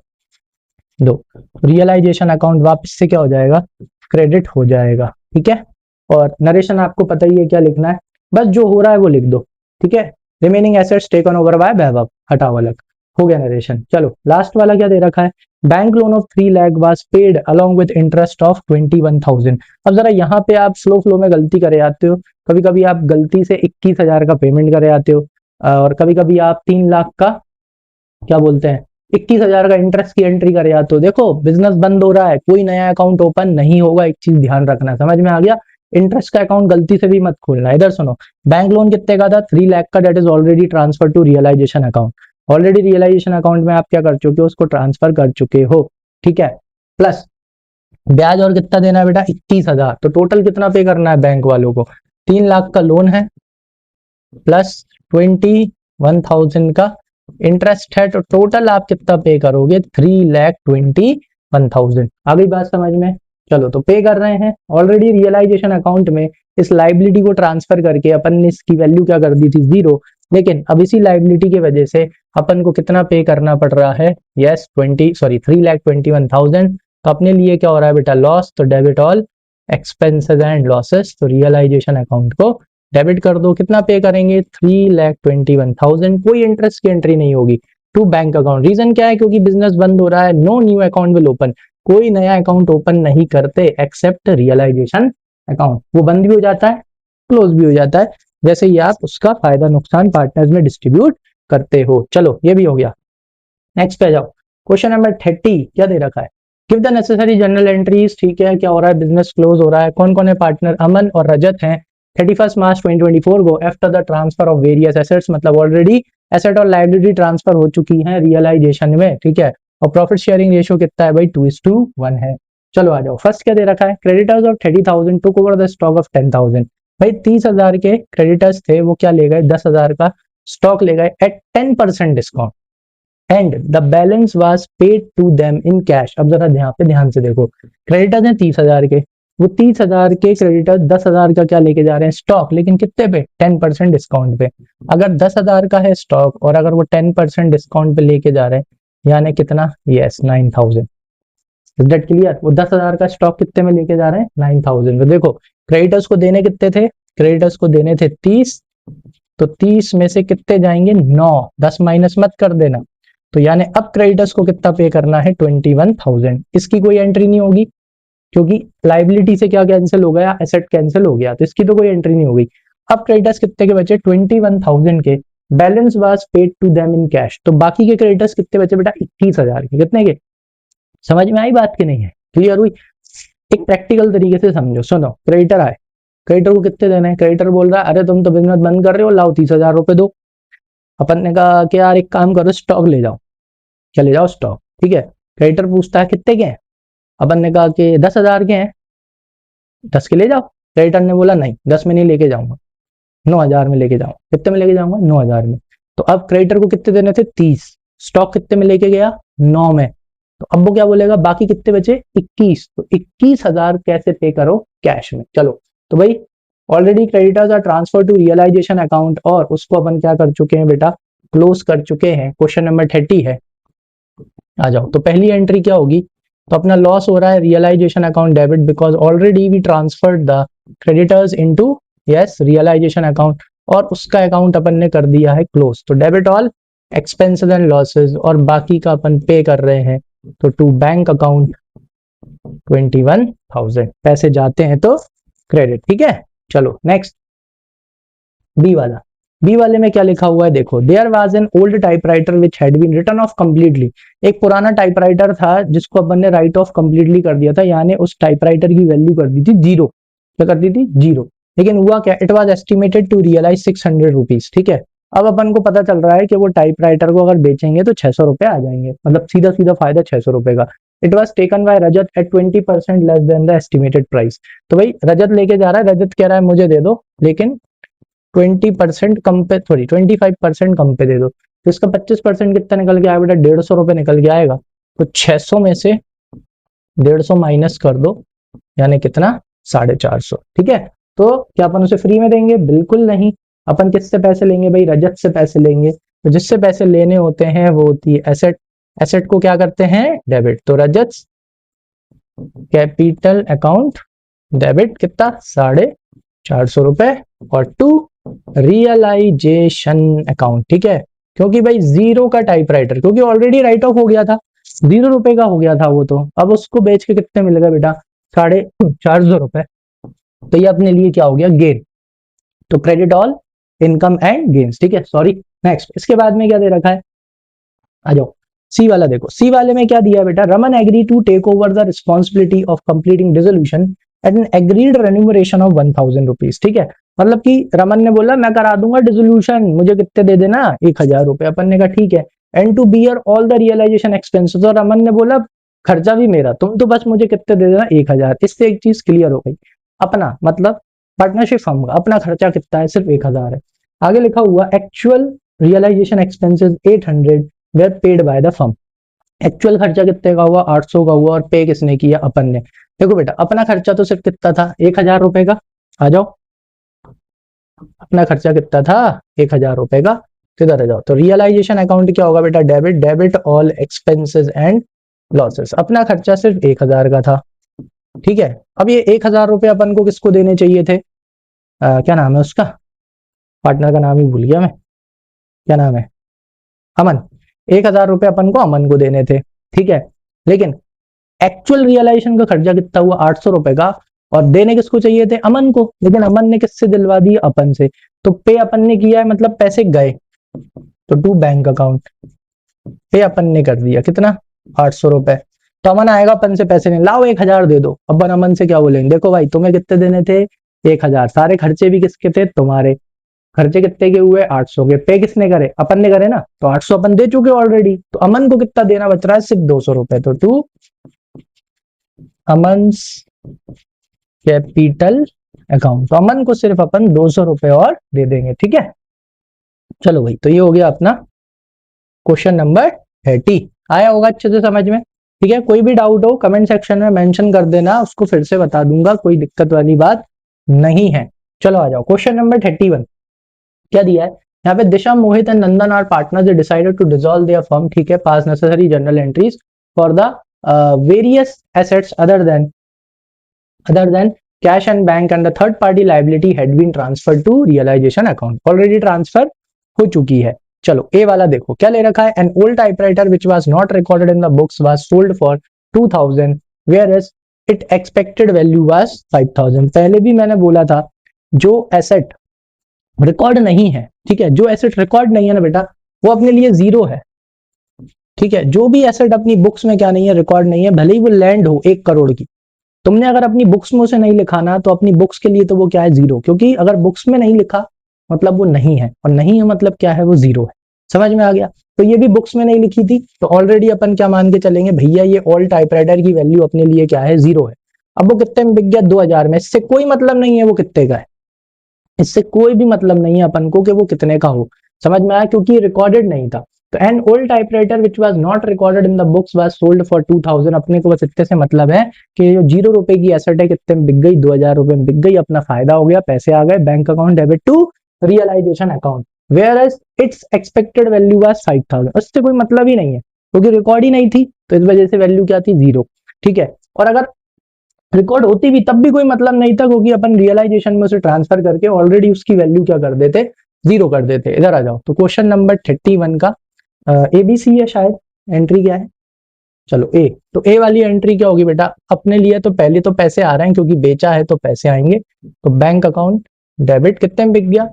दो रियलाइजेशन अकाउंट वापस से क्या हो जाएगा? क्रेडिट हो जाएगा। ठीक है, और नरेशन आपको पता ही है क्या लिखना है, बस जो हो रहा है वो लिख दो। ठीक है, remaining assets taken over by Vaibhav, हटाओ अलग, हो गया नरेशन। चलो लास्ट वाला क्या दे रखा है? Bank loan of 3 lakh was paid along with interest of 21,000। अब जरा यहाँ पे आप फ्लो में गलती करे जाते हो। कभी कभी आप गलती से 21,000 का पेमेंट करे जाते हो, और कभी कभी आप 3 लाख का क्या बोलते हैं 21,000 का इंटरेस्ट की एंट्री करे जाते हो। देखो बिजनेस बंद हो रहा है, कोई नया अकाउंट ओपन नहीं होगा, एक चीज ध्यान रखना। समझ में आ गया? इंटरेस्ट का अकाउंट गलती से भी मत खोलना। इधर सुनो, बैंक लोन कितने का था, 3 लाख का, that is already transfer to realisation account. Already realisation account में आप क्या कर चुके हो, उसको ट्रांसफर कर चुके हो, ठीक है। प्लस ब्याज और कितना देना है बेटा, 21,000। तो टोटल कितना पे करना है बैंक वालों को, 3 लाख का लोन है प्लस 21,000 का इंटरेस्ट है, तो टोटल आप कितना पे करोगे, 3,21,000। आ गई बात समझ में। चलो तो पे कर रहे हैं, ऑलरेडी रियलाइजेशन अकाउंट में इस लाइबिलिटी को ट्रांसफर करके अपन ने इसकी वैल्यू क्या कर दी थी, 0। लेकिन अब इसी लाइबिलिटी की वजह से अपन को कितना पे करना पड़ रहा है, यस 3,21,000। तो अपने लिए क्या हो रहा है बेटा, लॉस। तो debit all expenses and losses, तो रियलाइजेशन अकाउंट को डेबिट कर दो। कितना पे करेंगे, 3,21,000। कोई इंटरेस्ट की एंट्री नहीं होगी टू बैंक अकाउंट। रीजन क्या है, क्योंकि बिजनेस बंद हो रहा है, no new account will open. कोई नया अकाउंट ओपन नहीं करते एक्सेप्ट रियलाइजेशन अकाउंट। वो बंद भी हो जाता है, क्लोज भी हो जाता है, जैसे ही आप उसका फायदा नुकसान पार्टनर्स में डिस्ट्रीब्यूट करते हो। चलो ये भी हो गया। नेक्स्ट पे जाओ, क्वेश्चन नंबर 30 क्या दे रखा है, give the necessary general entries. ठीक है, क्या हो रहा है, बिजनेस क्लोज हो रहा है, कौन कौन है पार्टनर, अमन और रजत हैं। 31 मार्च 2024 को after the transfer of various assets, मतलब ऑलरेडी एसेट और लायबिलिटी ट्रांसफर हो चुकी है रियलाइजेशन में, ठीक है। और प्रॉफिट शेयरिंग रेशियो कितना है भाई, 2:1 है। चलो आ जाओ, फर्स्ट क्या दे रखा है, creditors of 30,000 took over the stock of 10,000। भाई 30,000 के क्रेडिटर्स थे, वो क्या ले गए, 10,000 का स्टॉक ले गए at 10% discount, and the balance was paid to them in cash. अब जरा यहाँ पे ध्यान से देखो, क्रेडिटर्स हैं 30,000 के, वो 30,000 के क्रेडिटर 10,000 का क्या लेके जा रहे हैं, स्टॉक, लेकिन कितने पे, 10% डिस्काउंट पे। अगर 10,000 का है स्टॉक और अगर वो 10% डिस्काउंट पे लेके जा रहे हैं, यानी कितना, यस 9,000। इज दैट क्लियर, वो 10,000 का स्टॉक कितने में लेके जा रहे हैं, 9,000। तो देखो क्रेडिटर्स को देने कितने थे, क्रेडिटर्स को देने थे 30, तो 30 में से कितने जाएंगे, 9, 10 माइनस मत कर देना। तो यानी अब क्रेडिटर्स को कितना पे करना है, 21,000। इसकी कोई एंट्री नहीं होगी, क्योंकि लाइबिलिटी से क्या कैंसिल हो गया, एसेट कैंसिल हो गया, तो इसकी तो कोई एंट्री नहीं होगी। अब क्रेडिटर्स कितने के बचे, 21,000 के, balance was paid to them in cash. तो बाकी के क्रेडिटर्स कितने बचे बेटा, 21,000 के। कितने के, समझ में आई बात की नहीं है, क्लियर हुई। एक प्रैक्टिकल तरीके से समझो, सुनो, क्रेडिटर आए, क्रेडिटर को कितने देने हैं, क्रेडिटर बोल रहा है अरे तुम तो बिजनेस बंद कर रहे हो, लाओ 30,000 रुपए दो। अपन ने कहा कि यार एक काम करो, स्टॉक ले जाओ, चले जाओ स्टॉक, ठीक है। क्रेडिटर पूछता है कितने के हैं, अपन ने कहा कि 10,000 के हैं, 10 के ले जाओ। क्रेडिटर ने बोला नहीं 10 में नहीं लेके जाऊंगा, 9,000 में लेके जाऊंगा। कितने में लेके जाऊंगा, 9,000 में। तो अब क्रेडिटर को कितने देने थे, 30, स्टॉक कितने में लेके गया, 9 में। तो अब वो क्या बोलेगा, बाकी कितने बचे, 21। तो 21,000 कैसे पे करो, कैश में। चलो तो भाई already creditors are transfer to realisation account, और उसको अपन क्या कर चुके हैं बेटा, क्लोज कर चुके हैं। क्वेश्चन नंबर 30 है, आ जाओ। तो पहली एंट्री क्या होगी, तो अपना लॉस हो रहा है, realisation account debit, because already we transferred the creditors into this realisation account, और उसका अकाउंट अपन ने कर दिया है क्लोज। तो debit all expenses and losses, और बाकी का अपन पे कर रहे हैं, तो टू बैंक अकाउंट 21,000 पैसे जाते हैं तो क्रेडिट, ठीक है। चलो नेक्स्ट, बी वाला, बी वाले में क्या लिखा हुआ है देखो, there was an old typewriter which had been written off completely. एक पुराना टाइपराइटर था जिसको अपन ने राइट ऑफ कंप्लीटली कर दिया था, यानी उस टाइपराइटर की वैल्यू कर दी थी 0। क्या कर दी थी, 0। लेकिन हुआ क्या, it was estimated to realise 600 rupees, ठीक है। अब अपन को पता चल रहा है कि वो टाइपराइटर को अगर बेचेंगे तो 600 रुपए आ जाएंगे, मतलब सीधा सीधा फायदा 600 रुपए का। It was taken by Rajat at 20% less than the estimated price. तो भाई रजत लेके जा रहा है, रजत कह रहा है मुझे दे दो, लेकिन 20% कम पे, सॉरी 25% कम पे दे दो। तो इसका 25% कितना निकल के आया बेटा, 150 रुपए निकल के आएगा। तो 600 में से 150 माइनस कर दो, यानी कितना, 450, ठीक है। तो क्या अपन उसे फ्री में देंगे, बिल्कुल नहीं। अपन किससे पैसे लेंगे भाई, रजत से पैसे लेंगे। तो जिससे पैसे लेने होते हैं वो होती है एसेट, एसेट को क्या करते हैं, डेबिट। तो रजत कैपिटल अकाउंट डेबिट कितना, 450 रुपए, और टू रियलाइजेशन अकाउंट, ठीक है। क्योंकि भाई 0 का टाइपराइटर, क्योंकि ऑलरेडी राइट ऑफ हो गया था, 0 रुपए का हो गया था वो, तो अब उसको बेच के कितने मिलेगा बेटा, 450 रुपए। तो ये अपने लिए क्या हो गया, गेन। तो credit all income and gains, ठीक है। सॉरी, नेक्स्ट, इसके बाद में क्या दे रखा है, आ जाओ सी वाला देखो। सी वाले में क्या दिया है बेटा, Raman agree to take over the responsibility of completing dissolution at an agreed remuneration of 1000 rupees. ठीक है, मतलब कि रमन ने बोला मैं करा दूंगा डिसोल्यूशन, मुझे कितने दे देना, 1000 रुपए। अपन ने कहा ठीक है, and to bear all the realisation expenses, और रमन ने बोला खर्चा भी मेरा, तुम तो बस मुझे कितने दे देना, 1000। इससे एक चीज क्लियर हो गई, अपना मतलब पार्टनरशिप फर्म का अपना खर्चा कितना है, सिर्फ 1000 है। आगे लिखा हुआ actual realisation expenses 800 were paid by the firm. Actual खर्चा कितने का हुआ, 800 का हुआ, और पे किसने किया, अपन ने। देखो बेटा अपना खर्चा तो सिर्फ कितना था, 1000 रुपए का। आ जाओ, अपना खर्चा कितना था, 1000 रुपए का। किधर आ जाओ, तो रियलाइजेशन अकाउंट क्या होगा बेटा, debit, debit all expenses and losses. अपना खर्चा सिर्फ 1000 का था। ठीक है, अब ये 1000 रुपए अपन को किसको देने चाहिए थे, क्या नाम है उसका, पार्टनर का नाम ही भूल गया मैं, क्या नाम है, अमन। 1000 रुपए अपन को अमन को देने थे। ठीक है, लेकिन एक्चुअल रियलाइजेशन का खर्चा कितना हुआ, 800 रुपए का, और देने किसको चाहिए थे, अमन को। लेकिन अमन ने किससे दिलवा दी, अपन से। तो पे अपन ने किया है, मतलब पैसे गए, तो टू बैंक अकाउंट पे अपन ने कर दिया कितना, 800 रुपए। तो अमन आएगा अपन से पैसे नहीं, लाओ 1000 दे दो। अपन अमन से क्या बोलेंगे, देखो भाई तुम्हें कितने देने थे, 1000, सारे खर्चे भी किसके थे, तुम्हारे। खर्चे कितने के हुए, 800 के। पे किसने करे, अपन ने करे ना, तो 800 अपन दे चुके ऑलरेडी। तो अमन को कितना देना बच रहा है, सिर्फ 200 रुपए। तो टू अमन्स कैपिटल अकाउंट, तो अमन को सिर्फ अपन 200 रुपए और दे देंगे। ठीक है, चलो भाई, तो ये हो गया अपना क्वेश्चन नंबर 30। आया होगा अच्छे से समझ में। ठीक है, कोई भी डाउट हो कमेंट सेक्शन में मेंशन कर देना, उसको फिर से बता दूंगा, कोई दिक्कत वाली बात नहीं है। चलो आ जाओ, क्वेश्चन नंबर 31 क्या दिया है यहाँ पे, Disha, Mohit and Nandan are partners, they decided to dissolve their firm. ठीक है, pass necessary general entries for the various assets other than cash and bank, and the third party liability had been transferred to realisation account. Already transfer हो चुकी है। चलो ए वाला देखो क्या ले रखा है, N old typewriter which was not recorded in the books was sold for 2000 whereas it expected value was 5000। पहले भी मैंने बोला था जो एसेट रिकॉर्ड नहीं है, ठीक है, जो एसेट रिकॉर्ड नहीं है ना बेटा, वो अपने लिए जीरो है। ठीक है, जो भी एसेट अपनी बुक्स में क्या नहीं है, रिकॉर्ड नहीं है, भले ही वो लैंड हो 1 करोड़ की, तुमने अगर अपनी बुक्स में उसे नहीं लिखा ना, तो अपनी बुक्स के लिए तो वो क्या है, जीरो। क्योंकि अगर बुक्स में नहीं लिखा मतलब वो नहीं है, और नहीं है मतलब क्या है, वो जीरो है। समझ में आ गया। तो ये भी बुक्स में नहीं लिखी थी, तो ऑलरेडी अपन क्या मान के चलेंगे, भैया ये ऑल टाइपराइटर की वैल्यू अपने लिए क्या है, जीरो है। अब वो कितने में बिक गया, 2000 में। इससे कोई मतलब नहीं है वो कितने का है, इससे कोई भी मतलब नहीं है अपन को कि वो कितने का हो। समझ में आया, क्योंकि रिकॉर्डेड नहीं था। तो N old typewriter which was not recorded in the books was sold for 2000। अपने को बस इतने से मतलब है कि जो 0 रुपए की एसेट है कितने में बिक गई, 2000 रुपए में बिक गई, अपना फायदा हो गया, पैसे आ गए bank account, debit to realisation account. Whereas its expected value was 5000। उससे कोई मतलब ही नहीं है, क्योंकि रिकॉर्ड ही नहीं थी, तो इस वजह से वैल्यू क्या थी, जीरो। ठीक है, और अगर रिकॉर्ड होती भी तब भी कोई मतलब नहीं था, क्योंकि अपन रियलाइजेशन में उसे ट्रांसफर करके ऑलरेडी उसकी वैल्यू क्या कर देते, जीरो कर देते। इधर आ जाओ, तो क्वेश्चन नंबर 31 का एबीसी है शायद, एंट्री क्या है, चलो ए। तो ए वाली एंट्री क्या होगी बेटा, अपने लिए तो पहले तो पैसे आ रहे हैं, क्योंकि बेचा है तो पैसे आएंगे। तो बैंक अकाउंट डेबिट कितने में बिक गया,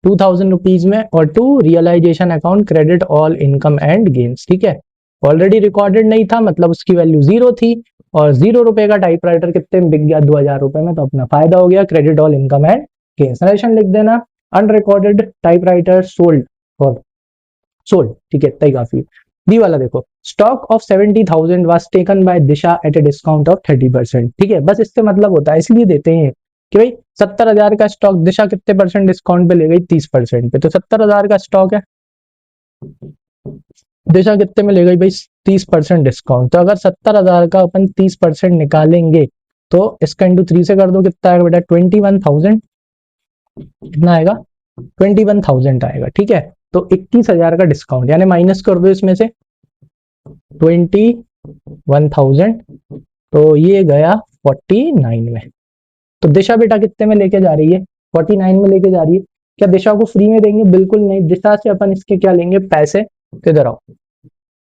2000 रुपीज में, और to realisation account credit all income and gains. ठीक है, ऑलरेडी रिकॉर्डेड नहीं था, मतलब उसकी वैल्यू जीरो थी, और 0 रुपए का टाइपराइटर कितने में बिक गया, 2000 रुपए में, तो अपना फायदा हो गया, credit all income and gains. Narration लिख देना, unrecorded typewriter sold for sold. ठीक है, इतना ही काफी। बी वाला देखो, stock of 70,000 was taken by Disha at a discount of 30%। ठीक है, बस इससे मतलब होता है, इसलिए देते हैं कि भाई 70,000 का स्टॉक दिशा कितने परसेंट डिस्काउंट पे ले गई, 30% पे। तो 70,000 का स्टॉक है, दिशा कितने में ले गई भाई, 30% डिस्काउंट। तो अगर 70,000 का अपन 30% निकालेंगे, तो इसका इंटू 3 से कर दो, कितना आएगा बेटा, 21,000। कितना आएगा, 21,000 आएगा। ठीक है, तो 21,000 का डिस्काउंट, यानी माइनस कर दो इसमें से 21,000, तो ये गया 49 में। तो दिशा बेटा कितने में लेके जा रही है, 49 में लेके जा रही है। क्या दिशा को फ्री में देंगे, बिल्कुल नहीं, दिशा से अपन इसके क्या लेंगे, पैसे। किधर आओ,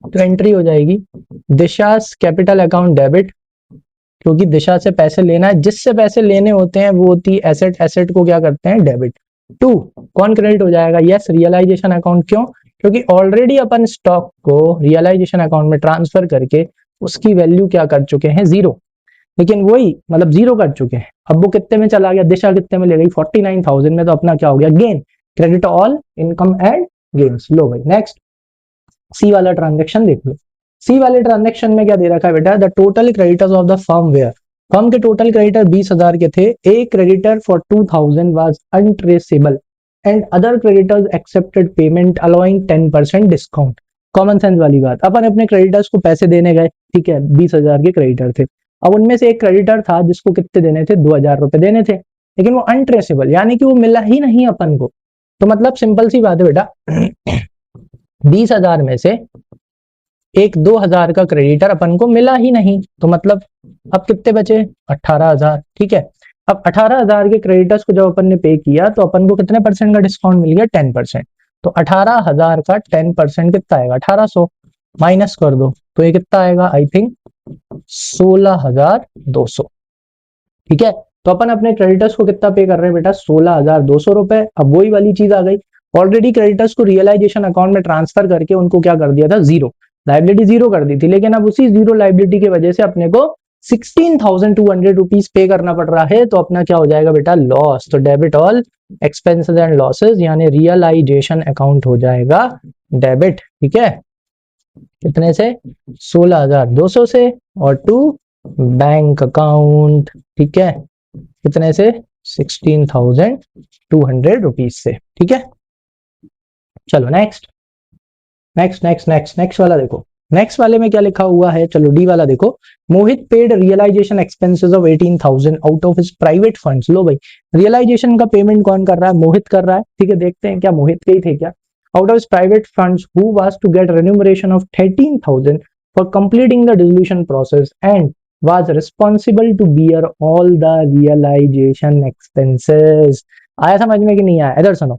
तो एंट्री हो जाएगी दिशा कैपिटल अकाउंट डेबिट, क्योंकि दिशा से पैसे लेना है, जिससे पैसे लेने होते हैं वो होती है एसेट, एसेट को क्या करते हैं, डेबिट। टू कौन क्रेडिट हो जाएगा, यस रियलाइजेशन अकाउंट। क्यों, क्योंकि ऑलरेडी अपन स्टॉक को रियलाइजेशन अकाउंट में ट्रांसफर करके उसकी वैल्यू क्या कर चुके हैं, जीरो। लेकिन वही मतलब जीरो कर चुके हैं। अब वो कितने में चला गया, दिशा कितने में ले गई 49,000 में, तो अपना क्या हो गया gain, credit all income and gains. लो भाई नेक्स्ट सी वाला ट्रांजेक्शन देख लो। सी वाले ट्रांजेक्शन में क्या दे रखा है बेटा, the total creditors of the firm were, firm के टोटल क्रेडिटर 20,000 के थे, a creditor for 2,000 was untraceable and other creditors accepted payment allowing 10% discount. Common sense वाली बात, अपन अपने क्रेडिटर्स को पैसे देने गए, ठीक है, 20,000 के क्रेडिटर थे। अब उनमें से एक क्रेडिटर था जिसको कितने देने थे, 2,000 रुपए देने थे, लेकिन वो अनट्रेसेबल यानी कि वो मिला ही नहीं अपन को। तो मतलब सिंपल सी बात है बेटा 20,000 में से एक 2,000 का क्रेडिटर अपन को मिला ही नहीं, तो मतलब अब कितने बचे 18,000, ठीक है। अब 18,000 के क्रेडिटर्स को जब अपन ने पे किया तो अपन को कितने परसेंट का डिस्काउंट मिल गया, 10%। तो 18,000 का 10% कितना आएगा, 1800, माइनस कर दो तो ये कितना आएगा, आई थिंक 16,200, ठीक है। तो अपन अपने क्रेडिटर्स को कितना पे कर रहे हैं बेटा, 16,200 रुपए। अब वही वाली चीज आ गई, ऑलरेडी क्रेडिटर्स को रियलाइजेशन अकाउंट में ट्रांसफर करके उनको क्या कर दिया था, जीरो लाइबिलिटी जीरो कर दी थी, लेकिन अब उसी जीरो लाइबिलिटी की वजह से अपने को 16,200 रुपीज पे करना पड़ रहा है, तो अपना क्या हो जाएगा बेटा, लॉस। तो debit all expenses and losses यानी रियलाइजेशन अकाउंट हो जाएगा डेबिट, ठीक है। कितने से, 16,200 से, और टू बैंक अकाउंट, ठीक है, कितने से, 16,200 रुपीज से, ठीक है। चलो next next next next next वाला देखो। नेक्स्ट वाले में क्या लिखा हुआ है, चलो डी वाला देखो। Mohit paid realization expenses of 18,000 out of his private funds. लो भाई रियलाइजेशन का पेमेंट कौन कर रहा है, मोहित कर रहा है, ठीक है। देखते हैं क्या मोहित के ही थे क्या। Out of his private funds who was to get remuneration of 13,000 for completing the dissolution process and was responsible to bear all the realization expenses। आया समझ में कि नहीं आया, इधर सुनो।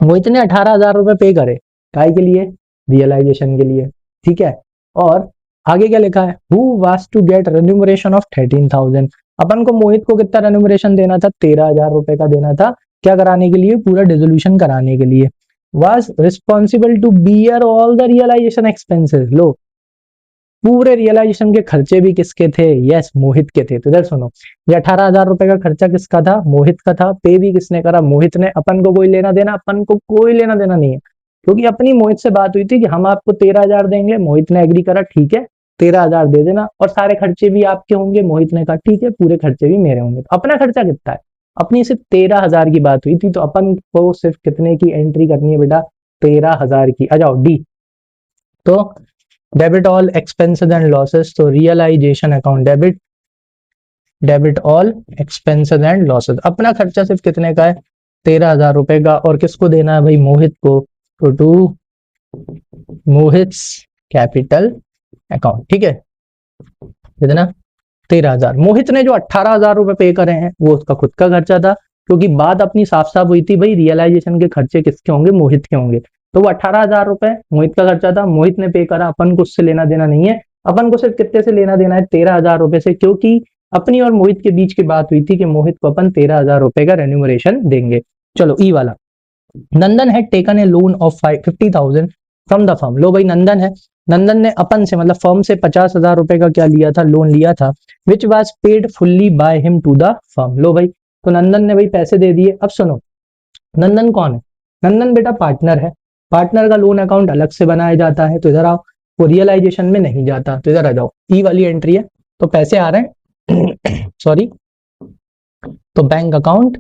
वो इतने 18,000 रुपए पे करे, काय के लिए, रियलाइजेशन के लिए, ठीक है। और आगे क्या लिखा है, who was to get remuneration of 13,000। अपन को मोहित को कितना रेन्यूमरेशन देना था, 13,000 रुपए का देना था, क्या कराने के लिए, पूरा डिसोल्यूशन कराने के लिए। Was responsible to bear all the realisation expenses. लो पूरे रियलाइजेशन के खर्चे भी किसके थे, यस मोहित के थे। तो इधर सुनो, ये 18,000 रुपए का खर्चा किसका था, मोहित का था। पे भी किसने करा, मोहित ने। अपन को कोई लेना देना, अपन को कोई लेना देना नहीं है, क्योंकि अपनी मोहित से बात हुई थी कि हम आपको 13,000 देंगे, मोहित ने एग्री करा, ठीक है 13,000 दे देना, और सारे खर्चे भी आपके होंगे, मोहित ने कहा ठीक है पूरे खर्चे भी मेरे होंगे। तो अपना खर्चा कितना है, अपनी सिर्फ 13,000 की बात हुई थी, तो अपन को सिर्फ कितने की एंट्री करनी है बेटा, 13,000 की। आ जाओ डी। तो debit all expenses and losses, तो realisation account debit, debit all expenses and losses. अपना खर्चा सिर्फ कितने का है, 13,000 रुपए का, और किसको देना है भाई, मोहित को। तो टू मोहित्स कैपिटल अकाउंट, ठीक है। कितना, 13,000। मोहित ने जो 18,000 रुपए पे करे हैं वो उसका खुद का खर्चा था, क्योंकि बात अपनी साफ साफ हुई थी भाई रियलाइजेशन के खर्चे किसके होंगे, मोहित के होंगे। तो वो 18,000 रुपए मोहित का खर्चा था, मोहित ने पे करा, अपन को उससे लेना देना नहीं है। अपन को सिर्फ कितने से लेना देना है, 13,000 रुपए से, क्योंकि अपनी और मोहित के बीच की बात हुई थी कि मोहित को अपन 13,000 रुपए का रेन्यूमरेशन देंगे। चलो ई वाला, Nandan had taken a loan of 50,000 from the firm. लो भाई नंदन है, नंदन ने अपन से मतलब फर्म से 50,000 रुपए का क्या लिया था, लोन लिया था, which was paid fully by him to the firm. लो भाई तो नंदन ने भाई पैसे दे दिए। अब सुनो, नंदन कौन है, नंदन बेटा पार्टनर है, पार्टनर का लोन अकाउंट अलग से बनाया जाता है। तो इधर आओ, वो रियलाइजेशन में नहीं जाता, तो इधर आ जाओ, ई वाली एंट्री है, तो पैसे आ रहे हैं सॉरी, तो बैंक अकाउंट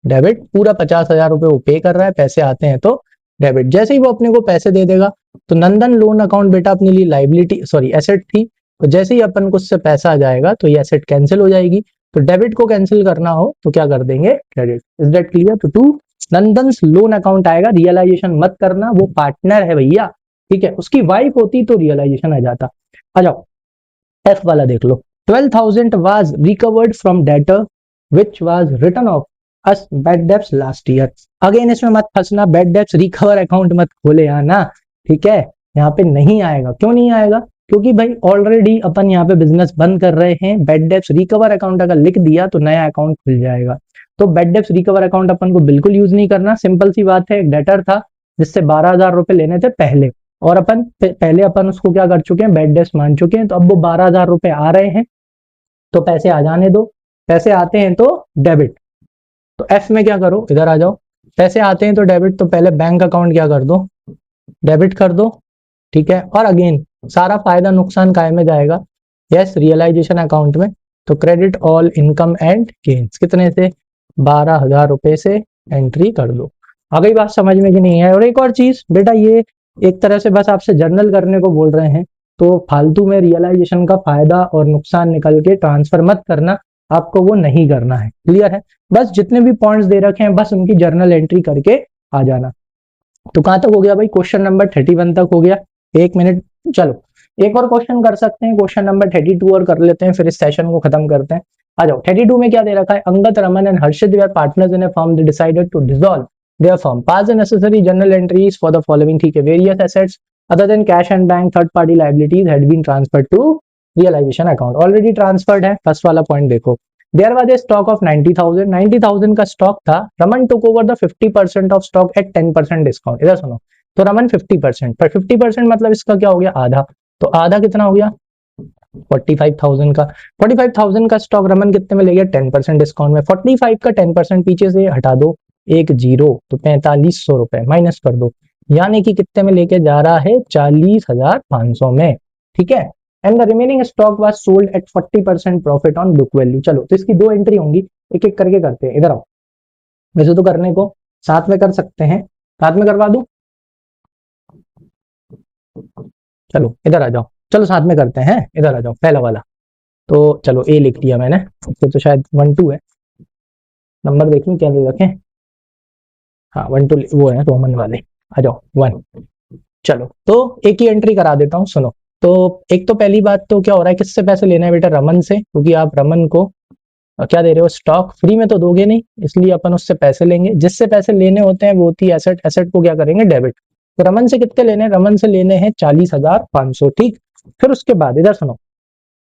डेबिट, पूरा 50,000 रुपए वो पे कर रहा है, पैसे आते हैं तो डेबिट। जैसे ही वो अपने को पैसे दे देगा, तो नंदन लोन अकाउंट बेटा अपने लिए लाइबिलिटी सॉरी एसेट थी, तो जैसे ही अपन को उससे पैसा आ जाएगा तो ये एसेट कैंसिल हो जाएगी। तो डेबिट को कैंसिल करना हो तो क्या कर देंगे, क्रेडिट। Is that clear. तो टू नंदन लोन अकाउंट आएगा, रियलाइजेशन मत करना, वो पार्टनर है भैया, ठीक है। उसकी वाइफ होती तो रियलाइजेशन आ जाता। आ जाओ एफ वाला देख लो, 12,000 was recovered from debtor which was written of us bad debts last year. Again इसमें मत फंसना, बैड डेब्ट्स रिकवर अकाउंट मत खोले यहाँ ना, ठीक है। यहाँ पे नहीं आएगा, क्यों नहीं आएगा, क्योंकि भाई ऑलरेडी अपन यहाँ पे बिजनेस बंद कर रहे हैं। बैड डेब्ट्स रिकवर अकाउंट अगर लिख दिया तो नया अकाउंट खुल जाएगा। तो बैड डेब्ट्स रिकवर अकाउंट अपन को बिल्कुल यूज नहीं करना। सिंपल सी बात है, एक डेटर था जिससे 12,000 रुपए लेने थे पहले, और अपन पहले अपन उसको क्या कर चुके हैं, बैड डेब्ट्स मान चुके हैं, तो अब वो 12,000 रुपए आ रहे हैं, तो पैसे आ जाने दो, पैसे आते हैं तो डेबिट। तो एफ में क्या करो, इधर आ जाओ, पैसे आते हैं तो डेबिट, तो पहले बैंक अकाउंट क्या कर दो, डेबिट कर दो, ठीक है। और अगेन सारा फायदा नुकसान काय में जाएगा, यस रियलाइजेशन अकाउंट में। तो credit all income and gains, कितने से, 12,000 रुपए से एंट्री कर दो। आ गई बात समझ में कि नहीं है। और एक और चीज बेटा, ये एक तरह से बस आपसे जर्नल करने को बोल रहे हैं, तो फालतू में रियलाइजेशन का फायदा और नुकसान निकल के ट्रांसफर मत करना, आपको वो नहीं करना है, क्लियर है। बस जितने भी पॉइंट्स दे रखे हैं बस उनकी जर्नल एंट्री करके आ जाना। तो कहां तक हो गया भाई, क्वेश्चन नंबर 31 तक हो गया। एक मिनट, चलो एक और क्वेश्चन कर सकते हैं, क्वेश्चन नंबर 32 और कर लेते हैं, फिर इस सेशन को खत्म करते हैं। आ जाओ, 32 में क्या दे रखा है, Angad, Raman and Harshit were partners in a firm, they decided to dissolve their firm, pass the necessary general entries for the following, ठीक है। Various assets other than cash and bank third party liabilities had been transferred to realisation account, already transferred है। First वाला point देखो, there was a stock of 90,000 का stock था, Raman took over the 50% of stock eight 10% discount. इधर सुनो, तो रमन 50%, पर 50% मतलब इसका क्या हो गया, आधा। तो आधा कितना हो गया, 45,000 का। 45,000 का स्टॉक रमन कितने में ले गया, 10% डिस्काउंट में। 45 का 10% पीछे से हटा दो, एक जीरो, तो 4500 रुपए माइनस कर दो, यानी कि कितने में लेके जा रहा है, 40,500 में, ठीक है। And the remaining stock was sold at 40% profit on book value. चलो, तो इसकी दो एंट्री होंगी, एक एक करके करते हैं। इधर आओ, वैसे तो करने को साथ में कर सकते हैं, साथ में करवा दूं, चलो इधर आ जाओ, चलो साथ में करते हैं, इधर आ जाओ, पहला वाला। तो चलो ए लिख दिया मैंने, ये तो शायद 1 2 है, नंबर देख लूं क्या दे रखे, हाँ 1 2 वो है रोमन वाले। आ जाओ 1, चलो तो एक ही एंट्री करा देता हूँ, सुनो। तो एक तो पहली बात तो क्या हो रहा है, किससे पैसे लेना है बेटा, रमन से, क्योंकि आप रमन को क्या दे रहे हो, स्टॉक, फ्री में तो दोगे नहीं, इसलिए अपन उससे पैसे लेंगे। जिससे पैसे लेने होते हैं वो होती है एसेट, एसेट को क्या करेंगे, डेबिट। तो रमन से कितने लेने हैं, रमन से लेने हैं 40,500, ठीक। फिर उसके बाद इधर सुनो,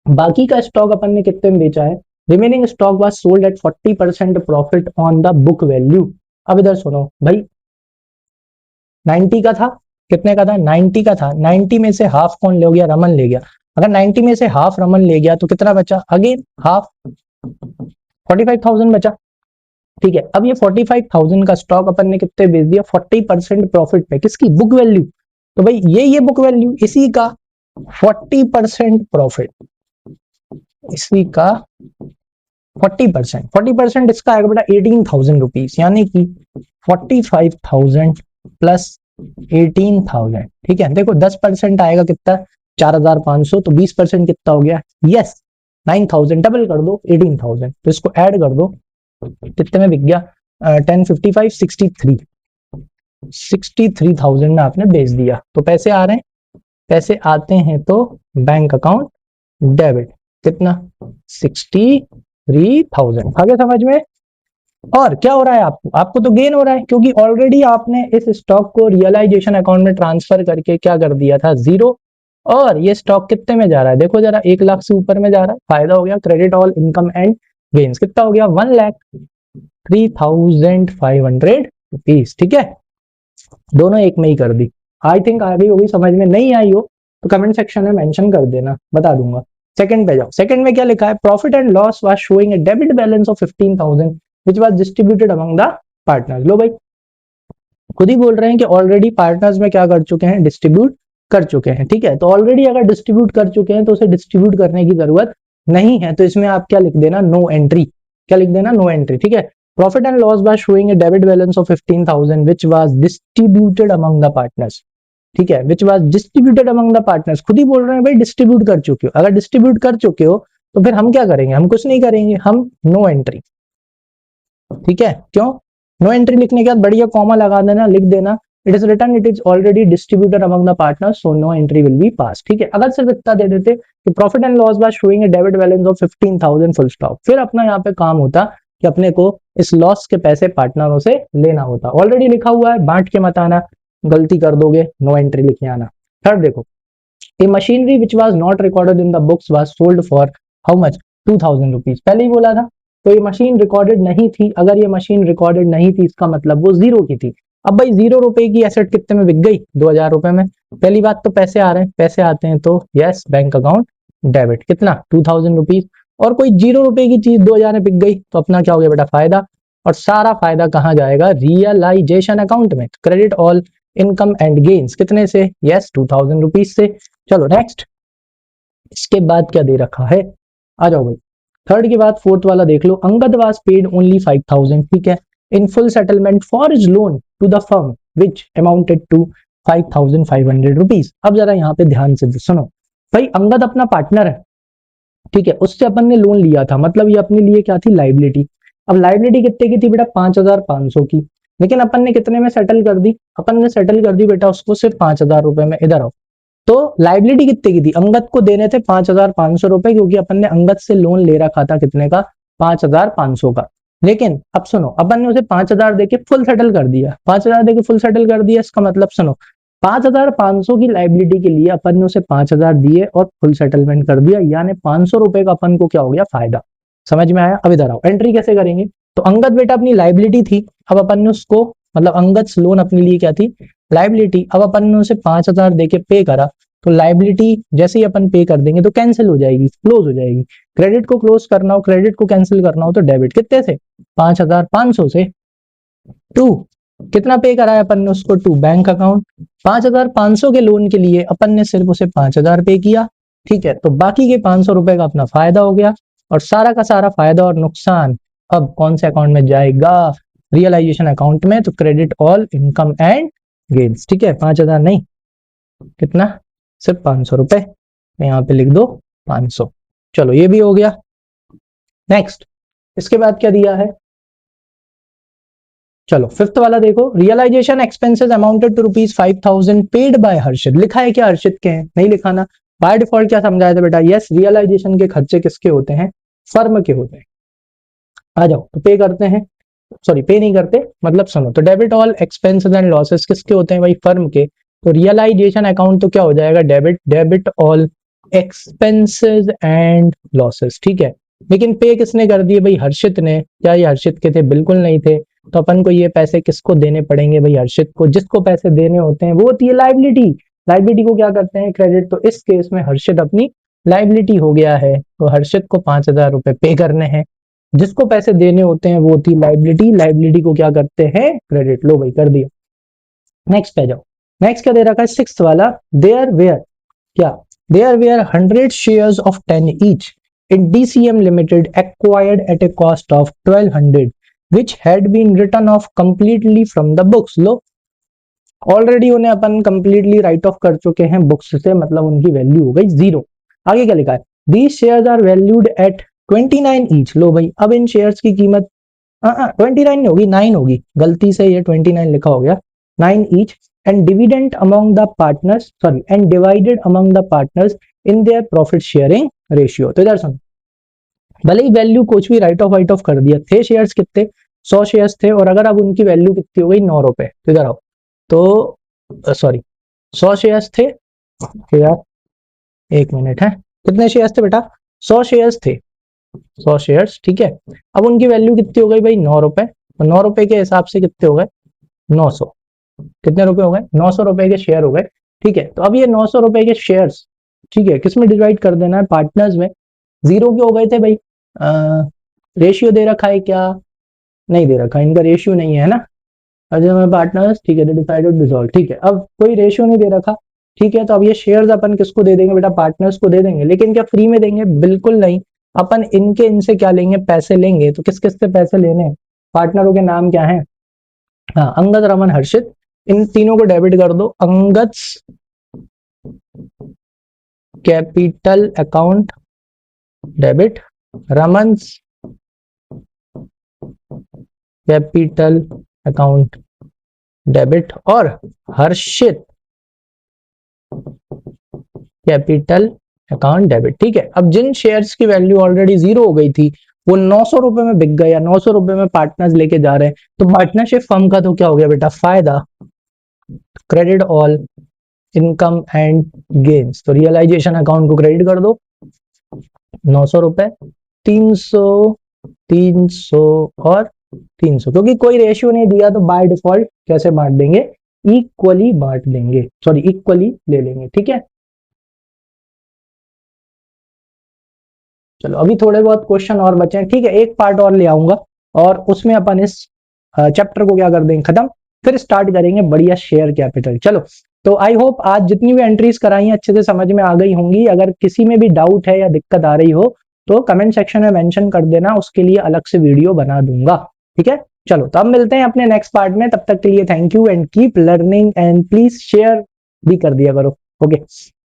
बाकी का स्टॉक अपन ने कितने में बेचा है, remaining stock was sold at 40% profit on the book value. अब इधर सुनो भाई, 90 का था, कितने का था, 90 का था, 90 में से हाफ कौन ले गया, रमन ले गया। अगर 90 में से हाफ रमन ले गया तो कितना बचा, अगेन हाफ, 45,000 बचा, ठीक है। अब ये 45,000 का स्टॉक अपन ने कितने बेच दिया, 40% प्रॉफिट पे, किसकी, बुक वैल्यू। तो भाई ये बुक वैल्यू, इसी का 40% प्रॉफिट, इसी का 40% इसका आएगा बेटा 18,000 रुपीज, यानी कि 45,000 प्लस 18,000, ठीक है। देखो 10% आएगा कितना, 4,500, तो 20% कितना हो गया, यस 9,000, डबल कर दो 18,000, तो इसको ऐड कर दो, कितने में बिक गया, 1055 63,000 में आपने बेच दिया। तो पैसे आ रहे हैं, पैसे आते हैं तो बैंक अकाउंट डेबिट, कितना 63,000, आगे समझ में। और क्या हो रहा है आपको, आपको तो गेन हो रहा है, क्योंकि ऑलरेडी आपने इस स्टॉक को रियलाइजेशन अकाउंट में ट्रांसफर करके क्या कर दिया था, जीरो। और ये स्टॉक कितने में जा रहा है, देखो जरा, 1 लाख से ऊपर में जा रहा है, फायदा हो गया। Credit all income and gains कितना हो गया, 1,03,500 रुपीज, ठीक है। दोनों एक में ही कर दी। आई थिंक आ गई होगी समझ में, नहीं आई हो तो कमेंट सेक्शन में मेंशन कर देना, बता दूंगा। सेकंड पे जाओ, सेकंड में क्या लिखा है, profit and loss was showing a debit balance of 15,000 which was distributed among the partners. लो भाई, खुद ही बोल रहे हैं कि ऑलरेडी पार्टनर्स में क्या कर चुके हैं, डिस्ट्रीब्यूट कर चुके हैं, ठीक है। तो ऑलरेडी अगर डिस्ट्रीब्यूट कर चुके हैं तो उसे डिस्ट्रीब्यूट करने की जरूरत नहीं है, तो इसमें आप क्या लिख देना, नो एंट्री, क्या लिख देना, नो एंट्री, ठीक है। Profit and loss was showing a debit balance of 15,000 which was distributed among the partners, ठीक है, which was distributed among the partners. खुद ही बोल रहे हैं भाई डिस्ट्रीब्यूट कर चुके हो, अगर डिस्ट्रीब्यूट कर चुके हो तो फिर हम क्या करेंगे, हम कुछ नहीं करेंगे, हम नो एंट्री, ठीक है। क्यों, नो एंट्री लिखने के बाद बढ़िया कॉमा लगा देना, लिख देना it is written, it is already distributed among the partners, so no entry will be pass, ठीक है। अगर सिर्फ इतना दे देते कि profit and loss was showing a debit balance of 15,000 full stop, फिर अपना यहाँ पे काम होता कि अपने को इस लॉस के पैसे पार्टनरों से लेना होता। ऑलरेडी लिखा हुआ है, बांट के मत आना, गलती कर दोगे, नो एंट्री लिखे आना। थर्ड देखो, ए machinery which was not recorded in the books was sold for how much, 2,000 rupees, पहले ही बोला था। तो ये मशीन रिकॉर्डेड नहीं थी, अगर ये मशीन रिकॉर्डेड नहीं थी इसका मतलब वो जीरो की थी। अब भाई 0 रुपए की एसेट कितने में बिक गई, 2,000 रुपए में। पहली बात तो पैसे आ रहे हैं, पैसे आते हैं तो यस बैंक अकाउंट डेबिट, कितना 2,000 रुपीज। और कोई 0 रुपए की चीज 2000 में बिक गई तो अपना क्या हो गया बेटा फायदा, और सारा फायदा कहाँ जाएगा, रियलाइजेशन अकाउंट में। Credit all income and gains कितने से, यस 2000 रुपीज से। चलो नेक्स्ट, इसके बाद क्या दे रखा है, आ जाओ भाई थर्ड की बात, फोर्थ वाला देख लो। अंगद वाज पेड ओनली 5000, ठीक है, in full settlement for his loan to the firm which amounted to 5500 rupees. अब जरा यहाँ पे ध्यान से सुनो भाई, अंगद अपना पार्टनर है, ठीक है, उससे अपन ने लोन लिया था, मतलब ये अपने लिए क्या थी, लाइबिलिटी। अब लाइबिलिटी कितने की थी बेटा, 5500 की, लेकिन अपन ने कितने में सेटल कर दी, अपन ने सेटल कर दी बेटा उसको सिर्फ 5000 रुपए में। इधर आओ, तो लाइबिलिटी कितने की थी, अंगद को देने थे 5500 रुपए, क्योंकि अपन ने अंगद से लोन ले रखा था कितने का, 5500 का। लेकिन अब सुनो, अपन ने उसे 5000 देके फुल सेटल कर दिया, 5000 देके फुल सेटल कर दिया, इसका मतलब सुनो 5500 की लाइबिलिटी के लिए अपन ने उसे 5000 दिए और फुल सेटलमेंट कर दिया, यानी 500 रुपए का अपन को क्या हो गया, फायदा। समझ में आया। अब इधर आओ, एंट्री कैसे करेंगे, तो अंगद बेटा अपनी लाइबिलिटी थी, अब अपन ने उसको, मतलब अंगद लोन अपने लिए क्या थी, लाइबिलिटी। अब अपन ने उसे 5000 देके पे करा, तो लाइबिलिटी जैसे ही अपन पे कर देंगे तो कैंसिल हो जाएगी, क्लोज हो जाएगी। क्रेडिट को क्लोज करना हो, क्रेडिट को कैंसिल करना हो तो डेबिट कितने से, 5500 से, टू कितना पे कराया अपन ने उसको, टू बैंक अकाउंट। 5500 के लोन के लिए अपन ने सिर्फ उसे 5000 पे किया, ठीक है, तो बाकी के 500 रुपए का अपना फायदा हो गया, और सारा का सारा फायदा और नुकसान अब कौन से अकाउंट में जाएगा, रियलाइजेशन अकाउंट में। तो credit all income and gains, ठीक है, 5000 नहीं, कितना, सिर्फ 500 रुपए, यहाँ पे लिख दो 500। चलो ये भी हो गया। नेक्स्ट, इसके बाद क्या दिया है, चलो फिफ्थ वाला देखो, realization expenses amounted to ₹5000 paid by Harshit. लिखा है क्या हर्षित के हैं, नहीं लिखा ना। बाय डिफॉल्ट क्या समझाया था बेटा, यस रियलाइजेशन के खर्चे किसके होते हैं, फर्म के होते हैं। आ जाओ, तो पे करते हैं, सॉरी पे नहीं करते, मतलब सुनो, तो debit all expenses and losses किसके होते हैं भाई, फर्म के। तो रियलाइजेशन अकाउंट तो क्या हो जाएगा, debit, debit all expenses and losses, ठीक है। लेकिन पे किसने कर दिए भाई, हर्षित ने। क्या ये हर्षित के थे, बिल्कुल नहीं थे। तो अपन को ये पैसे किसको देने पड़ेंगे भाई, हर्षित को। जिसको पैसे देने होते हैं वो होती है लाइबिलिटी, लाइबिलिटी को क्या करते हैं, क्रेडिट। तो इस केस में हर्षित अपनी लाइबिलिटी हो गया है, तो हर्षित को 5000 रुपए पे करने हैं। जिसको पैसे देने होते हैं वो होती लाइबिलिटी, लाइबिलिटी को क्या करते हैं, क्रेडिट। लो भाई कर दिया। नेक्स्ट पे जाओ, नेक्स्ट क्या दे रखा है, सिक्स्थ वाला, देयर वेयर क्या, there were 100 shares of 10 each in DCM Limited acquired at a cost of 1200 which had been written off completely from the books। Low already उन्हें अपन कंप्लीटली राइट ऑफ कर चुके हैं बुक्स से, मतलब उनकी value हो गई जीरो। आगे क्या लिखा है, these shares are valued at 29 each. लो भाई अब इन शेयर्स की कीमत 29 नहीं होगी, 9 होगी, गलती से ये 29 लिखा हो गया, 9 each, and dividend among the partners, sorry and divided among the partners in their profit sharing ratio. तो इधर सुनो, भले ही वैल्यू कुछ भी राइट ऑफ कर दिया, थे शेयर्स कितने, 100 शेयर्स थे, और अगर अब उनकी वैल्यू कितनी हो गई, 9 रुपए। तो इधर आओ, तो सॉरी 100 शेयर्स थे यार, एक मिनट है, कितने शेयर्स थे बेटा, 100 शेयर्स थे, 100 शेयर्स, ठीक है। अब उनकी वैल्यू कितनी हो गई भाई, 9 रुपए। तो 9 रुपए के हिसाब से कितने हो गए, 900। कितने रुपए हो गए, 900 रुपए के शेयर हो गए, ठीक है। तो अब ये 900 रुपए के शेयर्स, ठीक है, किसमें डिवाइड कर देना है, पार्टनर्स में। जीरो के हो गए थे भाई, रेशियो दे रखा है क्या, नहीं दे रखा, इनका रेशियो नहीं है ना। अजय पार्टनर्स, ठीक है, डिसाइडेड डिसॉल्व, ठीक है। अब कोई रेशियो नहीं दे रखा, ठीक है, तो अब ये शेयर्स अपन किसको दे देंगे बेटा, पार्टनर्स को दे देंगे। लेकिन क्या फ्री में देंगे, बिल्कुल नहीं, अपन इनके इनसे क्या लेंगे, पैसे लेंगे। तो किस किस से पैसे लेने हैं, पार्टनरों के नाम क्या है, हाँ अंगद, रमन, हर्षित, इन तीनों को डेबिट कर दो। Angad capital account debit, Raman capital account debit, और हर्षित कैपिटल अकाउंट डेबिट, ठीक है। अब जिन शेयर्स की वैल्यू ऑलरेडी जीरो हो गई थी वो 900 रुपए में बिक गया, 900 रुपए में पार्टनर्स लेके जा रहे हैं, तो पार्टनरशिप फर्म का तो क्या हो गया बेटा, फायदा। Credit all income and gains, तो रियलाइजेशन अकाउंट को क्रेडिट कर दो, 900 रुपए, 300, 300 और 300, क्योंकि कोई रेशियो नहीं दिया तो बाय डिफॉल्ट कैसे बांट देंगे, इक्वली बांट देंगे, सॉरी इक्वली ले लेंगे, ठीक है। चलो अभी थोड़े बहुत क्वेश्चन और बचे हैं, ठीक है, एक पार्ट और ले आऊंगा और उसमें अपन इस चैप्टर को क्या कर देंगे खत्म, फिर स्टार्ट करेंगे बढ़िया शेयर कैपिटल। चलो, तो आई होप आज जितनी भी एंट्रीज कराई हैं अच्छे से समझ में आ गई होंगी। अगर किसी में भी डाउट है या दिक्कत आ रही हो तो कमेंट सेक्शन में मेंशन कर देना, उसके लिए अलग से वीडियो बना दूंगा, ठीक है। चलो तो अब मिलते हैं अपने नेक्स्ट पार्ट में, तब तक के लिए thank you and keep learning and please share भी कर दिया करो। ओके।